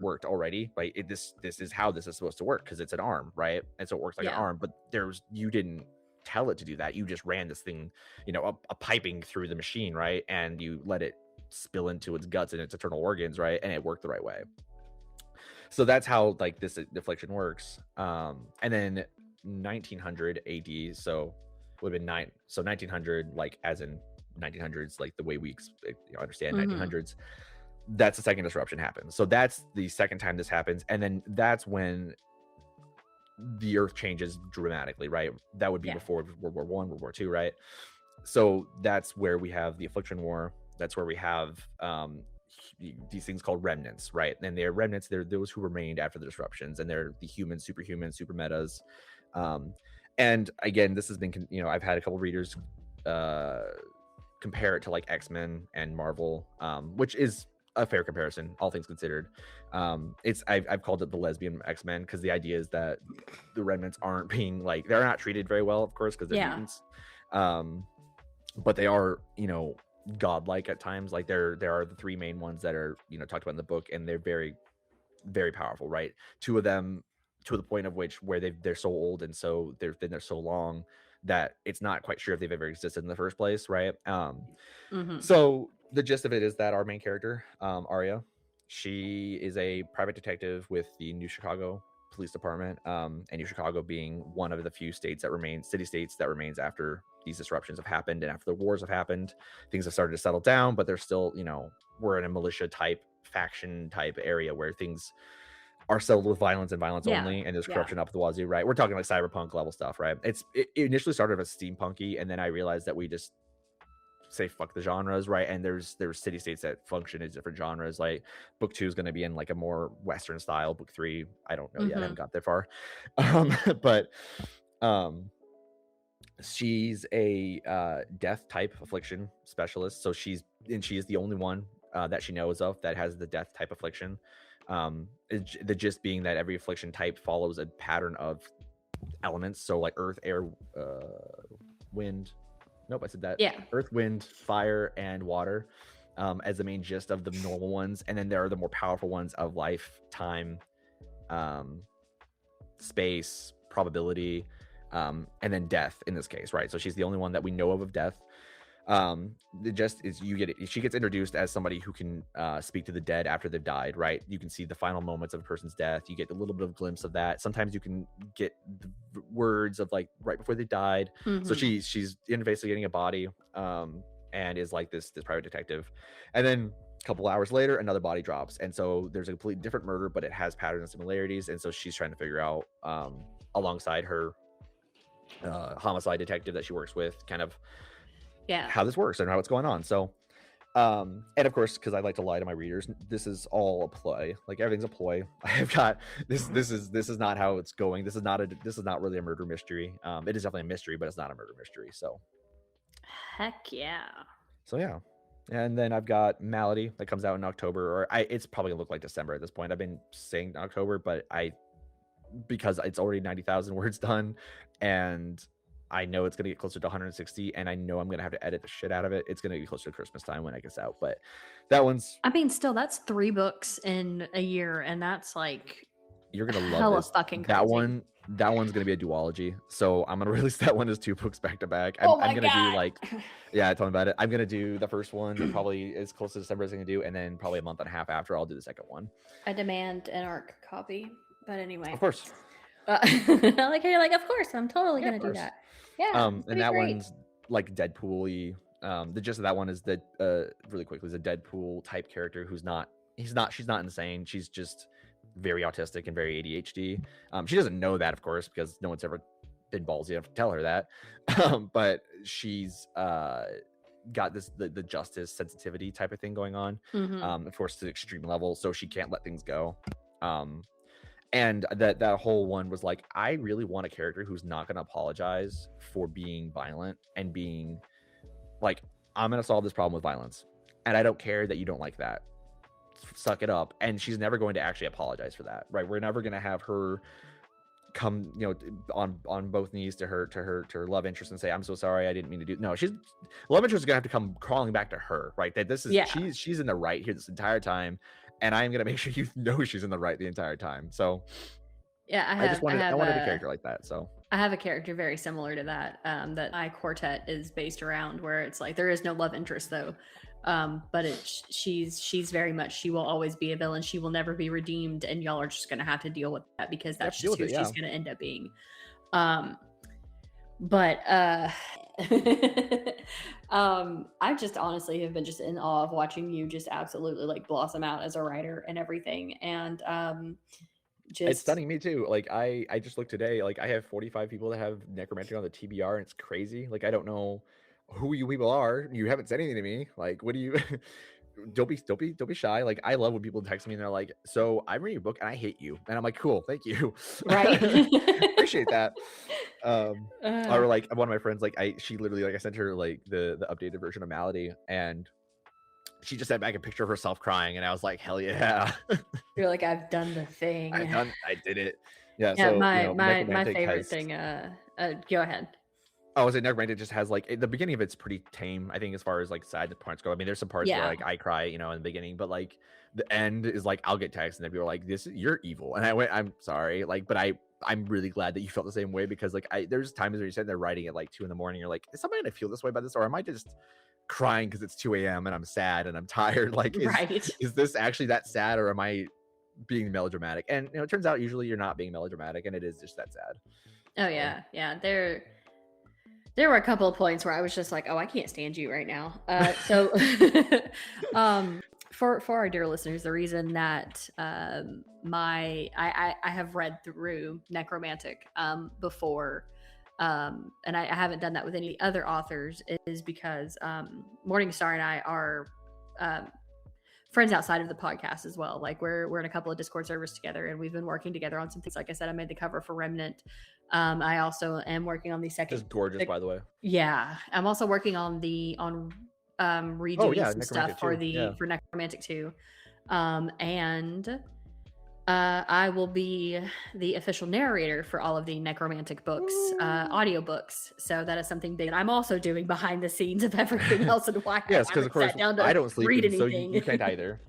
worked already, right? This is how this is supposed to work, because it's an arm, right? And so it works like an arm, but you didn't tell it to do that. You just ran this thing, a piping through the machine, right? And you let it spill into its guts and its internal organs, right? And it worked the right way. So that's how like this affliction works. And then 1900 AD, so would have been 1900, like as in 1900s, like the way we understand 1900s. That's the second disruption happens. So that's the second time this happens, and then that's when the earth changes dramatically, right? That would be Yeah. before World War I, World War II, right? So that's where we have the Affliction War. That's where we have these things called remnants, right? And they're remnants, they're those who remained after the disruptions, and they're the human, super metas. And again, this has been, I've had a couple readers compare it to like X-Men and Marvel, which is a fair comparison, all things considered. I've called it the lesbian X-Men, because the idea is that the remnants aren't being like, they're not treated very well, of course, because they're mutants. But they are, godlike at times. Like there are the three main ones that are, talked about in the book, and they're very, very powerful, right? Two of them, to the point of which where they're so old and so they've been there so long that it's not quite sure if they've ever existed in the first place, right? So the gist of it is that our main character, Arya, she is a private detective with the New Chicago Police Department, and New Chicago being one of the few city states that remains after these disruptions have happened and after the wars have happened. Things have started to settle down, but they're still, we're in a militia type, faction type area where things are settled with violence and violence only, and there's corruption up the wazoo, right? We're talking like cyberpunk level stuff, right? It initially started as steampunky, and then I realized that we just say fuck the genres, right? And there's city states that function as different genres. Like book 2 is going to be in like a more Western style. Book 3, I don't know yet. I haven't got that far. But she's a death type affliction specialist. So she is the only one that she knows of that has the death type affliction. The gist being that every affliction type follows a pattern of elements, so like earth, air, wind. Nope, I said that. Yeah. Earth, wind, fire, and water, as the main gist of the normal ones, and then there are the more powerful ones of life, time, space, probability, and then death in this case, right? So she's the only one that we know of death. The gist is she gets introduced as somebody who can speak to the dead after they've died, right? You can see the final moments of a person's death. You get a little bit of a glimpse of that. Sometimes you can get the words of like right before they died. So she's basically getting a body, and is like this private detective. And then a couple hours later, another body drops, and so there's a completely different murder, but it has patterns and similarities. And so she's trying to figure out, alongside her homicide detective that she works with, kind of how this works and how it's going on. So and of course, because I like to lie to my readers, this is all a ploy. Like everything's a ploy. I have got this is not how it's going. This is not really a murder mystery. It is definitely a mystery, but it's not a murder mystery. So heck yeah. So yeah. And then I've got Malady that comes out in October, or it's probably gonna look like December at this point. I've been saying October, but because it's already 90,000 words done, and I know it's going to get closer to 160, and I know I'm going to have to edit the shit out of it. It's going to be closer to Christmas time when it gets out, but that one's... I mean, still, that's 3 books in a year, and that's like... You're going to love hella this. Fucking crazy. That one's going to be a duology, so I'm going to release that one as 2 books back to back. I'm going to do like... Yeah, tell me about it. I'm going to do the first one probably as close to December as I can do, and then probably a month and a half after I'll do the second one. I demand an ARC copy, but anyway. Of course. I like how you're like, of course, I'm totally going to do that. Yeah, and that one's like Deadpool-y. The gist of that one is that really quickly is a Deadpool type character she's not insane. She's just very autistic and very ADHD. She doesn't know that, of course, because no one's ever been ballsy enough to tell her that. But she's got the justice sensitivity type of thing going on, of course, to the extreme level, so she can't let things go. And that whole one was like, I really want a character who's not going to apologize for being violent and being like, I'm going to solve this problem with violence. And I don't care that you don't like that. Suck it up. And she's never going to actually apologize for that, right? We're never going to have her come, on both knees to her love interest and say, I'm so sorry, I didn't mean to do. No, love interest is going to have to come crawling back to her, right? That this is, she's in the right here this entire time. And I'm gonna make sure you know she's in the right the entire time. So yeah, I wanted a character like that. So I have a character very similar to that, that my quartet is based around, where it's like there is no love interest though, but she's very much, she will always be a villain. She will never be redeemed, and y'all are just gonna have to deal with that because that's just who she's gonna end up being. I just honestly have been just in awe of watching you just absolutely like blossom out as a writer and everything. And It's stunning me too. Like I just looked today, like I have 45 people that have necromantic on the TBR, and it's crazy. Like I don't know who you people are. You haven't said anything to me. Like what do you don't be shy. Like I love when people text me and they're like, so I'm reading your book and I hate you. And I'm like, cool, thank you. Right. Appreciate that. Or like one of my friends, like she literally, like I sent her like the updated version of Malady, and she just sent back a picture of herself crying, and I was like, hell yeah. You're like, I've done the thing. I did it. Yeah. Yeah, So my favorite thing. Go ahead. Oh, is it Necromantic just has like the beginning of it's pretty tame, I think, as far as like sad parts go. I mean, there's some parts where like I cry, in the beginning, but like the end is like I'll get texts and people are like, you're evil. And I went, I'm sorry. Like, but I'm really glad that you felt the same way, because like there's times where you're sitting there writing at like 2 a.m. You're like, is somebody gonna feel this way about this? Or am I just crying because it's 2 a.m. and I'm sad and I'm tired? Like, is this actually that sad, or am I being melodramatic? And it turns out usually you're not being melodramatic, and it is just that sad. Oh yeah. There were a couple of points where I was just like, oh, I can't stand you right now. So for our dear listeners, the reason that I have read through Necromantic before, and I haven't done that with any other authors, is because Mourning Star and I are friends outside of the podcast as well. Like we're in a couple of Discord servers together, and we've been working together on some things. Like I said, I made the cover for Remnant. I also am working on the second. It's gorgeous, by the way. Yeah, I'm also working on redoing some stuff for for Necromantic 2, and I will be the official narrator for all of the Necromantic books, audiobooks. So that is something big. And I'm also doing behind the scenes of everything else, and why yes, because of course I don't sleep, read so you can't either.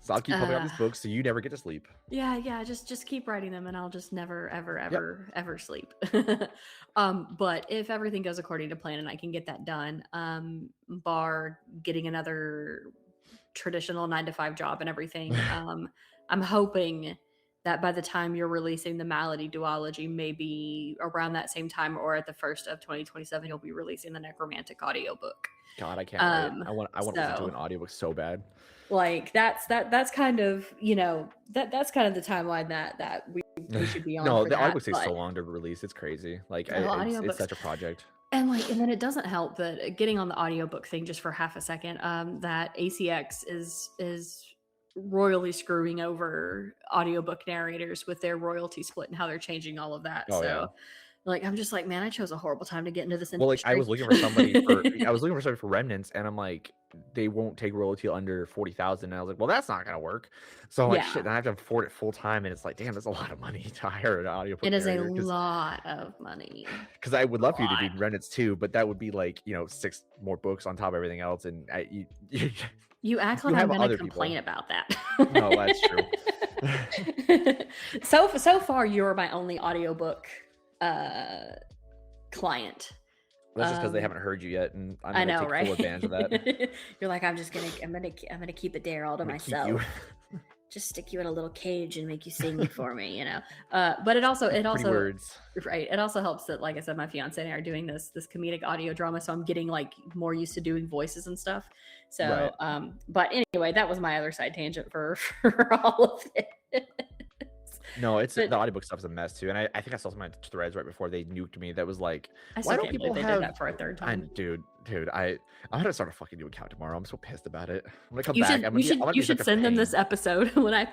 So I'll keep pumping out these books so you never get to sleep. Yeah, just keep writing them, and I'll just never, ever sleep. But if everything goes according to plan and I can get that done, bar getting another traditional 9-to-5 job and everything, I'm hoping that by the time you're releasing the Malady duology, maybe around that same time or at the first of 2027, you'll be releasing the Necromantic audiobook. God, I can't wait. I want to listen to an audiobook so bad. Like that's kind of that's kind of the timeline that we should be on. No, the audiobook takes so long to release. It's crazy. Like it's such a project. And then it doesn't help that getting on the audiobook thing just for half a second, that ACX is royally screwing over audiobook narrators with their royalty split and how they're changing all of that. Like, I'm just like, man, I chose a horrible time to get into this industry. Well, like I was looking for somebody for Remnants, and I'm like, they won't take royalty under 40,000. And I was like, well, that's not gonna work. So I'm like, shit, then I have to afford it full time, and it's like, damn, that's a lot of money to hire an audiobook. It is a lot of money. Because I would love for you to do Remnants too, but that would be like 6 more books on top of everything else, and you act like I'm gonna complain about that. No, that's true. So far, you're my only audiobook client. That's just because they haven't heard you yet, and I'm gonna take full advantage of that. You're like, I'm gonna keep it there all to myself. Just stick you in a little cage and make you sing for me, But it also words. Right. It also helps that, like I said, my fiance and I are doing this comedic audio drama, so I'm getting like more used to doing voices and stuff. So, right. But anyway, that was my other side tangent for all of it. No, the audiobook stuff's a mess too, and I think I saw some of my threads right before they nuked me. That was like, why don't people they did that for a third time? Dude, I'm gonna start a fucking new account tomorrow. I'm so pissed about it. I'm gonna come back. You should send them this episode when it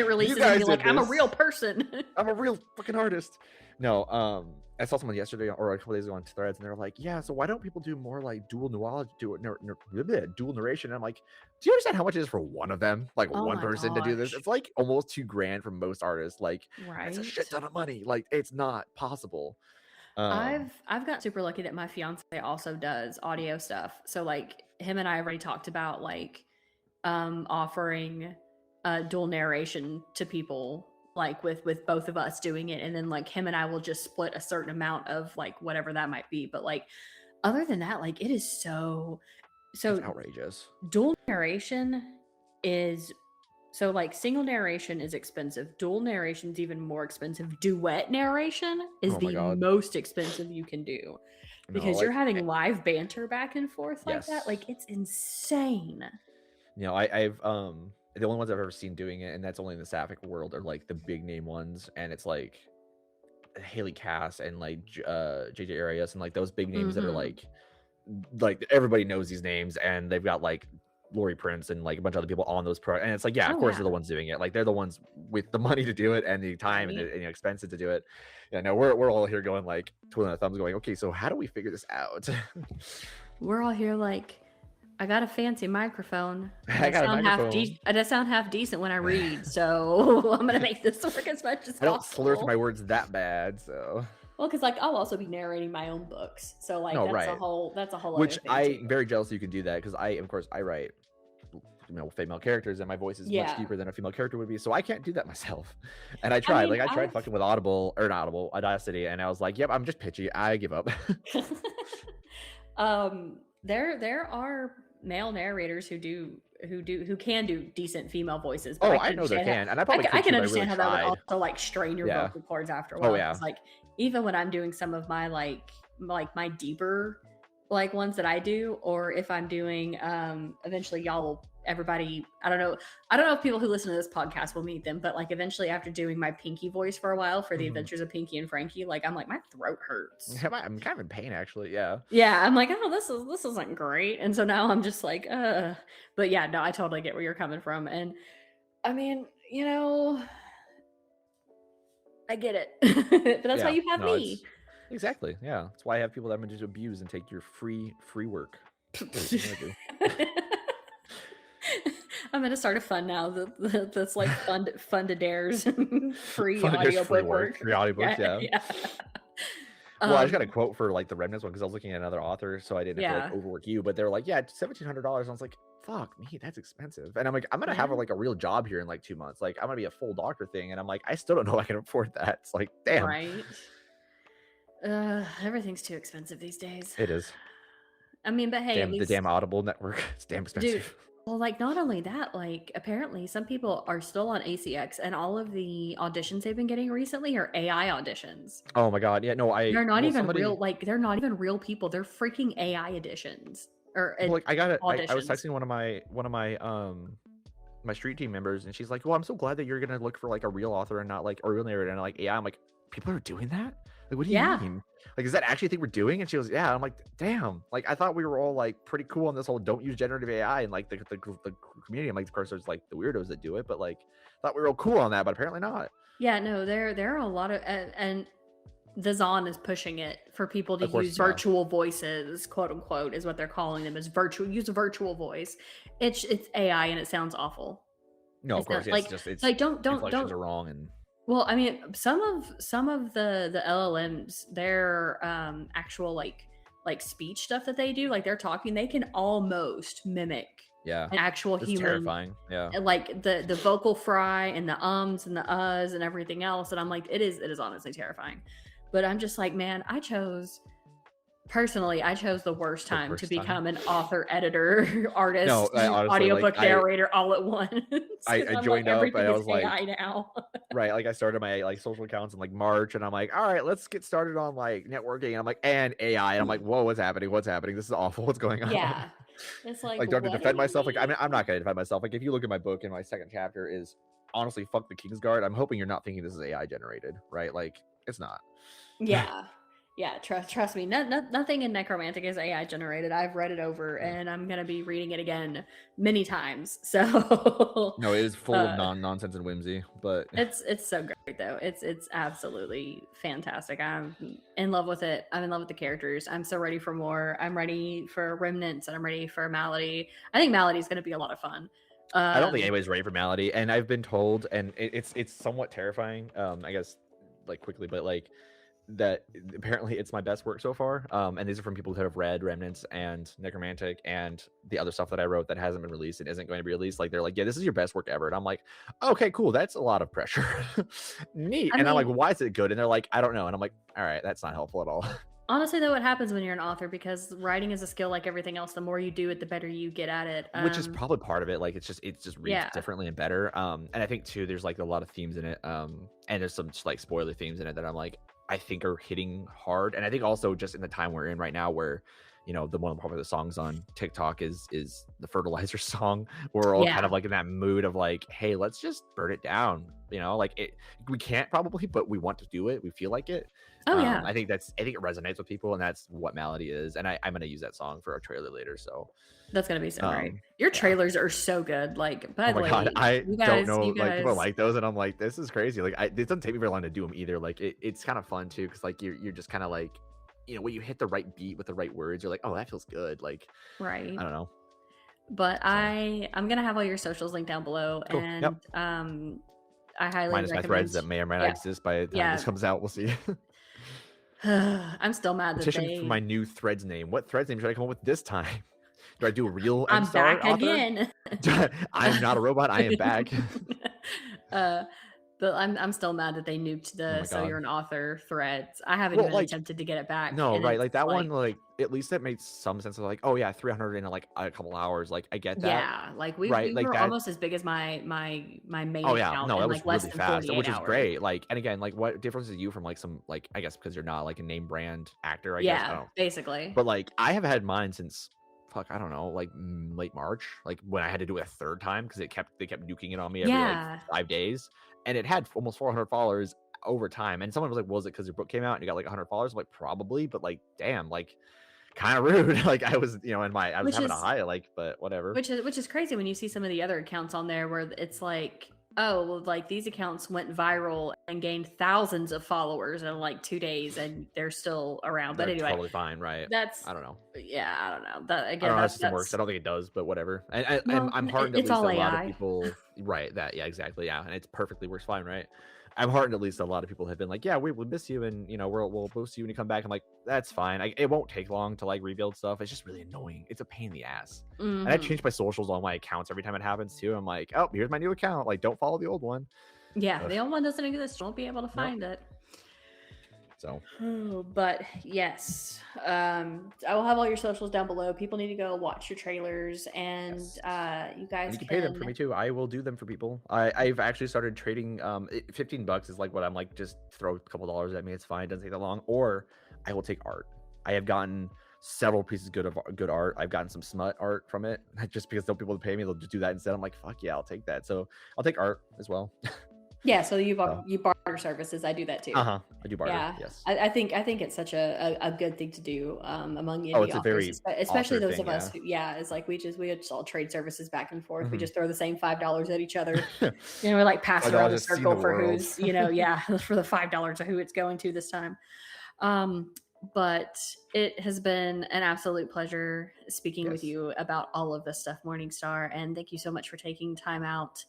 releases. And be like, I'm a real person. I'm a real fucking artist. No, I saw someone yesterday or a couple days ago on threads, and they're like, yeah, so why don't people do more like dual narration? And I'm like, do you understand how much it is for one of them? Like one person to do this? It's like almost $2,000 for most artists. Like, it's a shit ton of money. Like, it's not possible. I've got super lucky that my fiance also does audio stuff. So like him and I already talked about like offering dual narration to people, like with both of us doing it, and then like him and I will just split a certain amount of like whatever that might be. But like other than that, like it is so it's outrageous. Dual narration is so like single narration is expensive. Dual narration is even more expensive. Duet narration is the most expensive you can do, because you're having live banter back and forth like that. Like it's insane. I've the only ones I've ever seen doing it, and that's only in the sapphic world, are like the big name ones, and it's like Haley Cass and like JJ Arias and like those big names that are like everybody knows these names, and they've got like Lori Prince and like a bunch of other people on those and it's like, yeah, of course they're the ones doing it. Like they're the ones with the money to do it and the time and the expenses to do it. Yeah, no, we're all here going like twiddling our thumbs, going, okay, so how do we figure this out? We're all here like, I got a fancy microphone. I sound half decent when I read, so I'm gonna make this work as much as possible. I don't slur through my words that bad, so. Well, because like I'll also be narrating my own books, so like that's a whole which other thing I'm very jealous you can do that, because of course I write female characters, and my voice is much deeper than a female character would be, so I can't do that myself. And I tried, I tried fucking with Audacity, and I was like, yep, I'm just pitchy, I give up. There are male narrators who can do decent female voices. But I know they can, and I can understand how that would also like strain your vocal cords after a while. Oh yeah. Like even when I'm doing some of my like my deeper like ones that I do, or if I'm doing eventually everybody, I don't know if people who listen to this podcast will meet them, but like eventually after doing my Pinky voice for a while for the Adventures of Pinky and Frankie, like I'm like, my throat hurts. I'm kind of in pain actually. Yeah, I'm like, oh, this isn't great. And so now I'm just like, but yeah, no, I totally get where you're coming from. And I mean, I get it. But that's why you have me. Exactly. Yeah, that's why I have people that I'm going to just abuse and take your free work. I'm gonna start a fund now that's like fund to dares free audiobook work. Free audiobooks, yeah. Well, I just got a quote for like the Remnants one, because I was looking at another author, so I didn't have to like overwork you, but they were like, yeah, $1,700. I was like, fuck me, that's expensive. And I'm like, I'm gonna have like a real job here in like 2 months. Like I'm gonna be a full doctor thing, and I'm like, I still don't know I can afford that. It's like, damn. Right. Everything's too expensive these days. It is. I mean, but hey, the damn Audible network, it's damn expensive. Dude, well, like not only that, like apparently some people are still on ACX, and all of the auditions they've been getting recently are AI auditions. Oh my god, yeah, no, they're not even real. Like they're not even real people. They're freaking AI auditions. Or like I got it. I was texting one of my my street team members, and she's like, "Well, I'm so glad that you're gonna look for like a real author and not like a real narrator." And I'm like, "Yeah," I'm like, "People are doing that? Like, what do you mean? Like, is that actually a thing we're doing?" And she goes, "Yeah." I'm like, "Damn! Like, I thought we were all like pretty cool on this whole don't use generative AI and like the community." I'm like, of course, there's like the weirdos that do it, but like, I thought we were all cool on that, but apparently not. Yeah, no, there are a lot of and the Zon is pushing it for people to use virtual voices, quote unquote, is what they're calling them, is use a virtual voice. It's AI and it sounds awful. No, of course, it's like don't are wrong. And well, I mean, some of the LLMs, their actual like speech stuff that they do, like they're talking, they can almost mimic an actual human. Terrifying. Yeah, like the vocal fry and the ums and the uhs and everything else, and I'm like, it is honestly terrifying. But I'm just like, man, I chose the worst time to become an author, editor, artist, honestly, audiobook narrator all at once. I joined up and I was like, AI now. Right, like I started my like social accounts in like March, and I'm like, all right, let's get started on like networking. And I'm like, and AI, and I'm like, whoa, what's happening? This is awful. What's going on? Yeah, it's like do I have to defend myself? Like, I mean, I'm not gonna defend myself. Like, if you look at my book, and my second chapter is honestly, fuck the Kingsguard. I'm hoping you're not thinking this is AI generated, right? Like, it's not. Yeah, trust me. Nothing in Necromantic is AI generated. I've read it over, and I'm gonna be reading it again many times. So no, it is full of nonsense and whimsy, but it's so great though. It's absolutely fantastic. I'm in love with it. I'm in love with the characters. I'm so ready for more. I'm ready for Remnants, and I'm ready for Malady. I think Malady is gonna be a lot of fun. I don't think anybody's ready for Malady, and I've been told, and it's somewhat terrifying. I guess like quickly, but like. That apparently it's my best work so far, and these are from people who have read Remnants and Necromantic and the other stuff that I wrote that hasn't been released and isn't going to be released. Like, they're like, yeah, this is your best work ever, and I'm like, okay, cool, that's a lot of pressure. Neat. I'm like, why is it good? And they're like, I don't know. And I'm like, all right, that's not helpful at all. Honestly, though, what happens when you're an author, because writing is a skill like everything else. The more you do it, the better you get at it. Which is probably part of it. Like, it's just reads differently and better. And I think too, there's like a lot of themes in it. And there's some like spoiler themes in it that I'm like, I think are hitting hard. And I think also just in the time we're in right now, where the one of the popular songs on TikTok is the fertilizer song. We're all kind Yeah. of like in that mood of like, hey, let's just burn it down. We can't probably, but we want to do it. We feel like it. Oh yeah. I think it resonates with people, and that's what Malady is. And I'm gonna use that song for our trailer later. So that's gonna be so great. Your trailers are so good. Like, by the way, God, I don't know. You Like, people guys, like those, and I'm like, this is crazy. Like, it doesn't take me very long to do them either. Like, it's kind of fun too, because like you're just kind of like, when you hit the right beat with the right words, you're like, oh, that feels good. Like, right? I don't know. But I'm gonna have all your socials linked down below, Cool. and Yep. I highly minus recommend. my threads that may or may not exist by the time this comes out. We'll see. I'm still mad that Petition for my new threads name. What threads name should I come up with this time? Do I do a real I'm N-Star back author? again. I'm not a robot. I am back. But I'm still mad that they nuked the So You're an Author threads. I haven't even attempted to get it back. No, right. Like that one, like at least it made some sense of like, oh yeah, 300 in like a couple hours. Like I get that. Yeah, like we were almost as big as my main account. No, that was like less really than fast, which is hours. great. Like, and again, like what difference is you from like some, like, I guess because you're not like a name brand actor, I guess. I don't, basically. But like I have had mine since I don't know, like late March, like when I had to do it a third time because they kept nuking it on me every like 5 days, and it had almost 400 followers over time. And someone was like, was it because your book came out and you got like 100 followers? I'm like, probably, but like, damn, like kind of rude. Like I was, I was having a high, like, but whatever. Which is crazy when you see some of the other accounts on there where it's like, oh, well, like these accounts went viral and gained thousands of followers in like 2 days, and they're still around. But anyway, totally fine, right? That's, I don't know. Yeah, I don't know. That again, I don't know how the system works. I don't think it does, but whatever. And I'm heartened at least a lot of people. Right. That. Yeah. Exactly. Yeah. And it's perfectly works fine. Right. I'm heartened at least a lot of people have been like, yeah, we will miss you, and we'll boost you when you come back. I'm like, that's fine. It won't take long to like rebuild stuff. It's just really annoying. It's a pain in the ass. And I change my socials on my accounts every time it happens too. I'm like, oh, here's my new account. Like, don't follow the old one. Yeah, the old one doesn't exist. Don't be able to find it. So, but yes, I will have all your socials down below. People need to go watch your trailers, and you guys can pay them for me too. I will do them for people. I've actually started trading. $15 is like what I'm like. Just throw a couple dollars at me. It's fine. It doesn't take that long. Or I will take art. I have gotten several pieces of good art. I've gotten some smut art from it. Just because they'll people to pay me, they'll just do that instead. I'm like, fuck yeah, I'll take that. So I'll take art as well. Yeah, so you barter services. I do that too. I do barter. Yeah, yes. I think it's such a good thing to do among indie authors, especially those of us who, it's like we just all trade services back and forth. We just throw the same $5 at each other. We like pass around the circle for who's for the $5 of who it's going to this time. But it has been an absolute pleasure speaking with you about all of this stuff, Mourning Star, and thank you so much for taking time out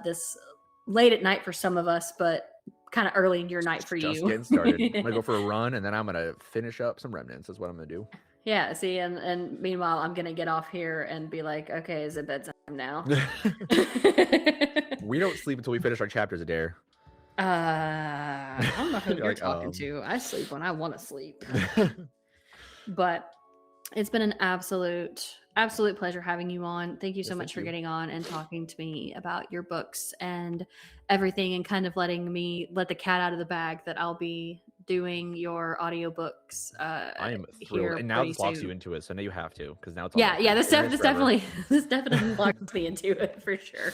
this late at night for some of us, but kind of early in your night for you. Just getting started. I'm gonna go for a run, and then I'm gonna finish up some remnants. Is what I'm gonna do. Yeah. See, and meanwhile, I'm gonna get off here and be like, okay, is it bedtime now? We don't sleep until we finish our chapters, Adair. I don't know who you're talking to. I sleep when I want to sleep. But it's been an absolute pleasure having you on. Thank you so much for getting on and talking to me about your books and everything, and kind of letting me let the cat out of the bag that I'll be doing your audiobooks. I am thrilled, and now this locks you into it, so now you have to, because now it's this definitely locks me into it for sure.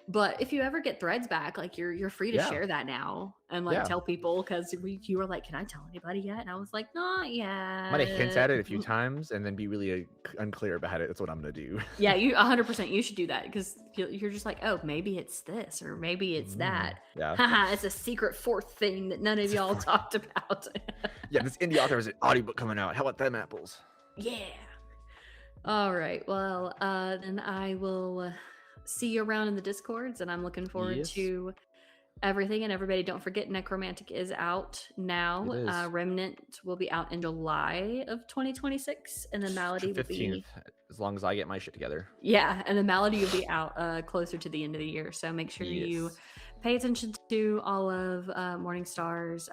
But if you ever get threads back, like you're free to share that now and like tell people, because you were like, can I tell anybody yet? And I was like, not yet. I might have hinted at it a few times and then be really unclear about it. That's what I'm gonna do. Yeah, you 100% you should do that, because you're just like, oh, maybe it's this or maybe it's that. Yeah, it's a secret fourth thing that none of y'all talked about. Yeah, this indie author has an audiobook coming out. How about them apples? Yeah. All right. Well, then I will see you around in the Discords, and I'm looking forward to everything. And everybody, don't forget, Necromantic is out now. Remnant will be out in July of 2026, and the Malady will be, as long as I get my shit together. Yeah, and the Malady will be out closer to the end of the year. So make sure you pay attention to all of Mourning Star's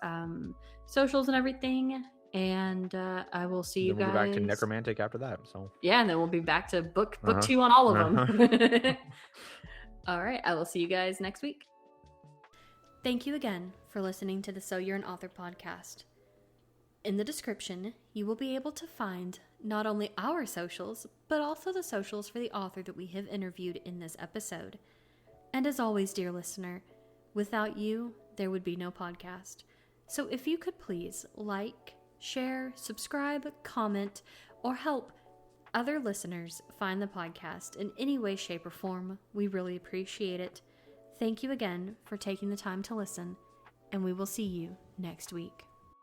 socials and everything. And I will see you guys. We'll be back to Necromantic after that. So and then we'll be back to book 2 on all of them. All right, I will see you guys next week. Thank you again for listening to the So You're an Author podcast. In the description, you will be able to find not only our socials, but also the socials for the author that we have interviewed in this episode. And as always, dear listener, without you, there would be no podcast. So if you could please like, share, subscribe, comment, or help other listeners find the podcast in any way, shape, or form, we really appreciate it. Thank you again for taking the time to listen, and we will see you next week.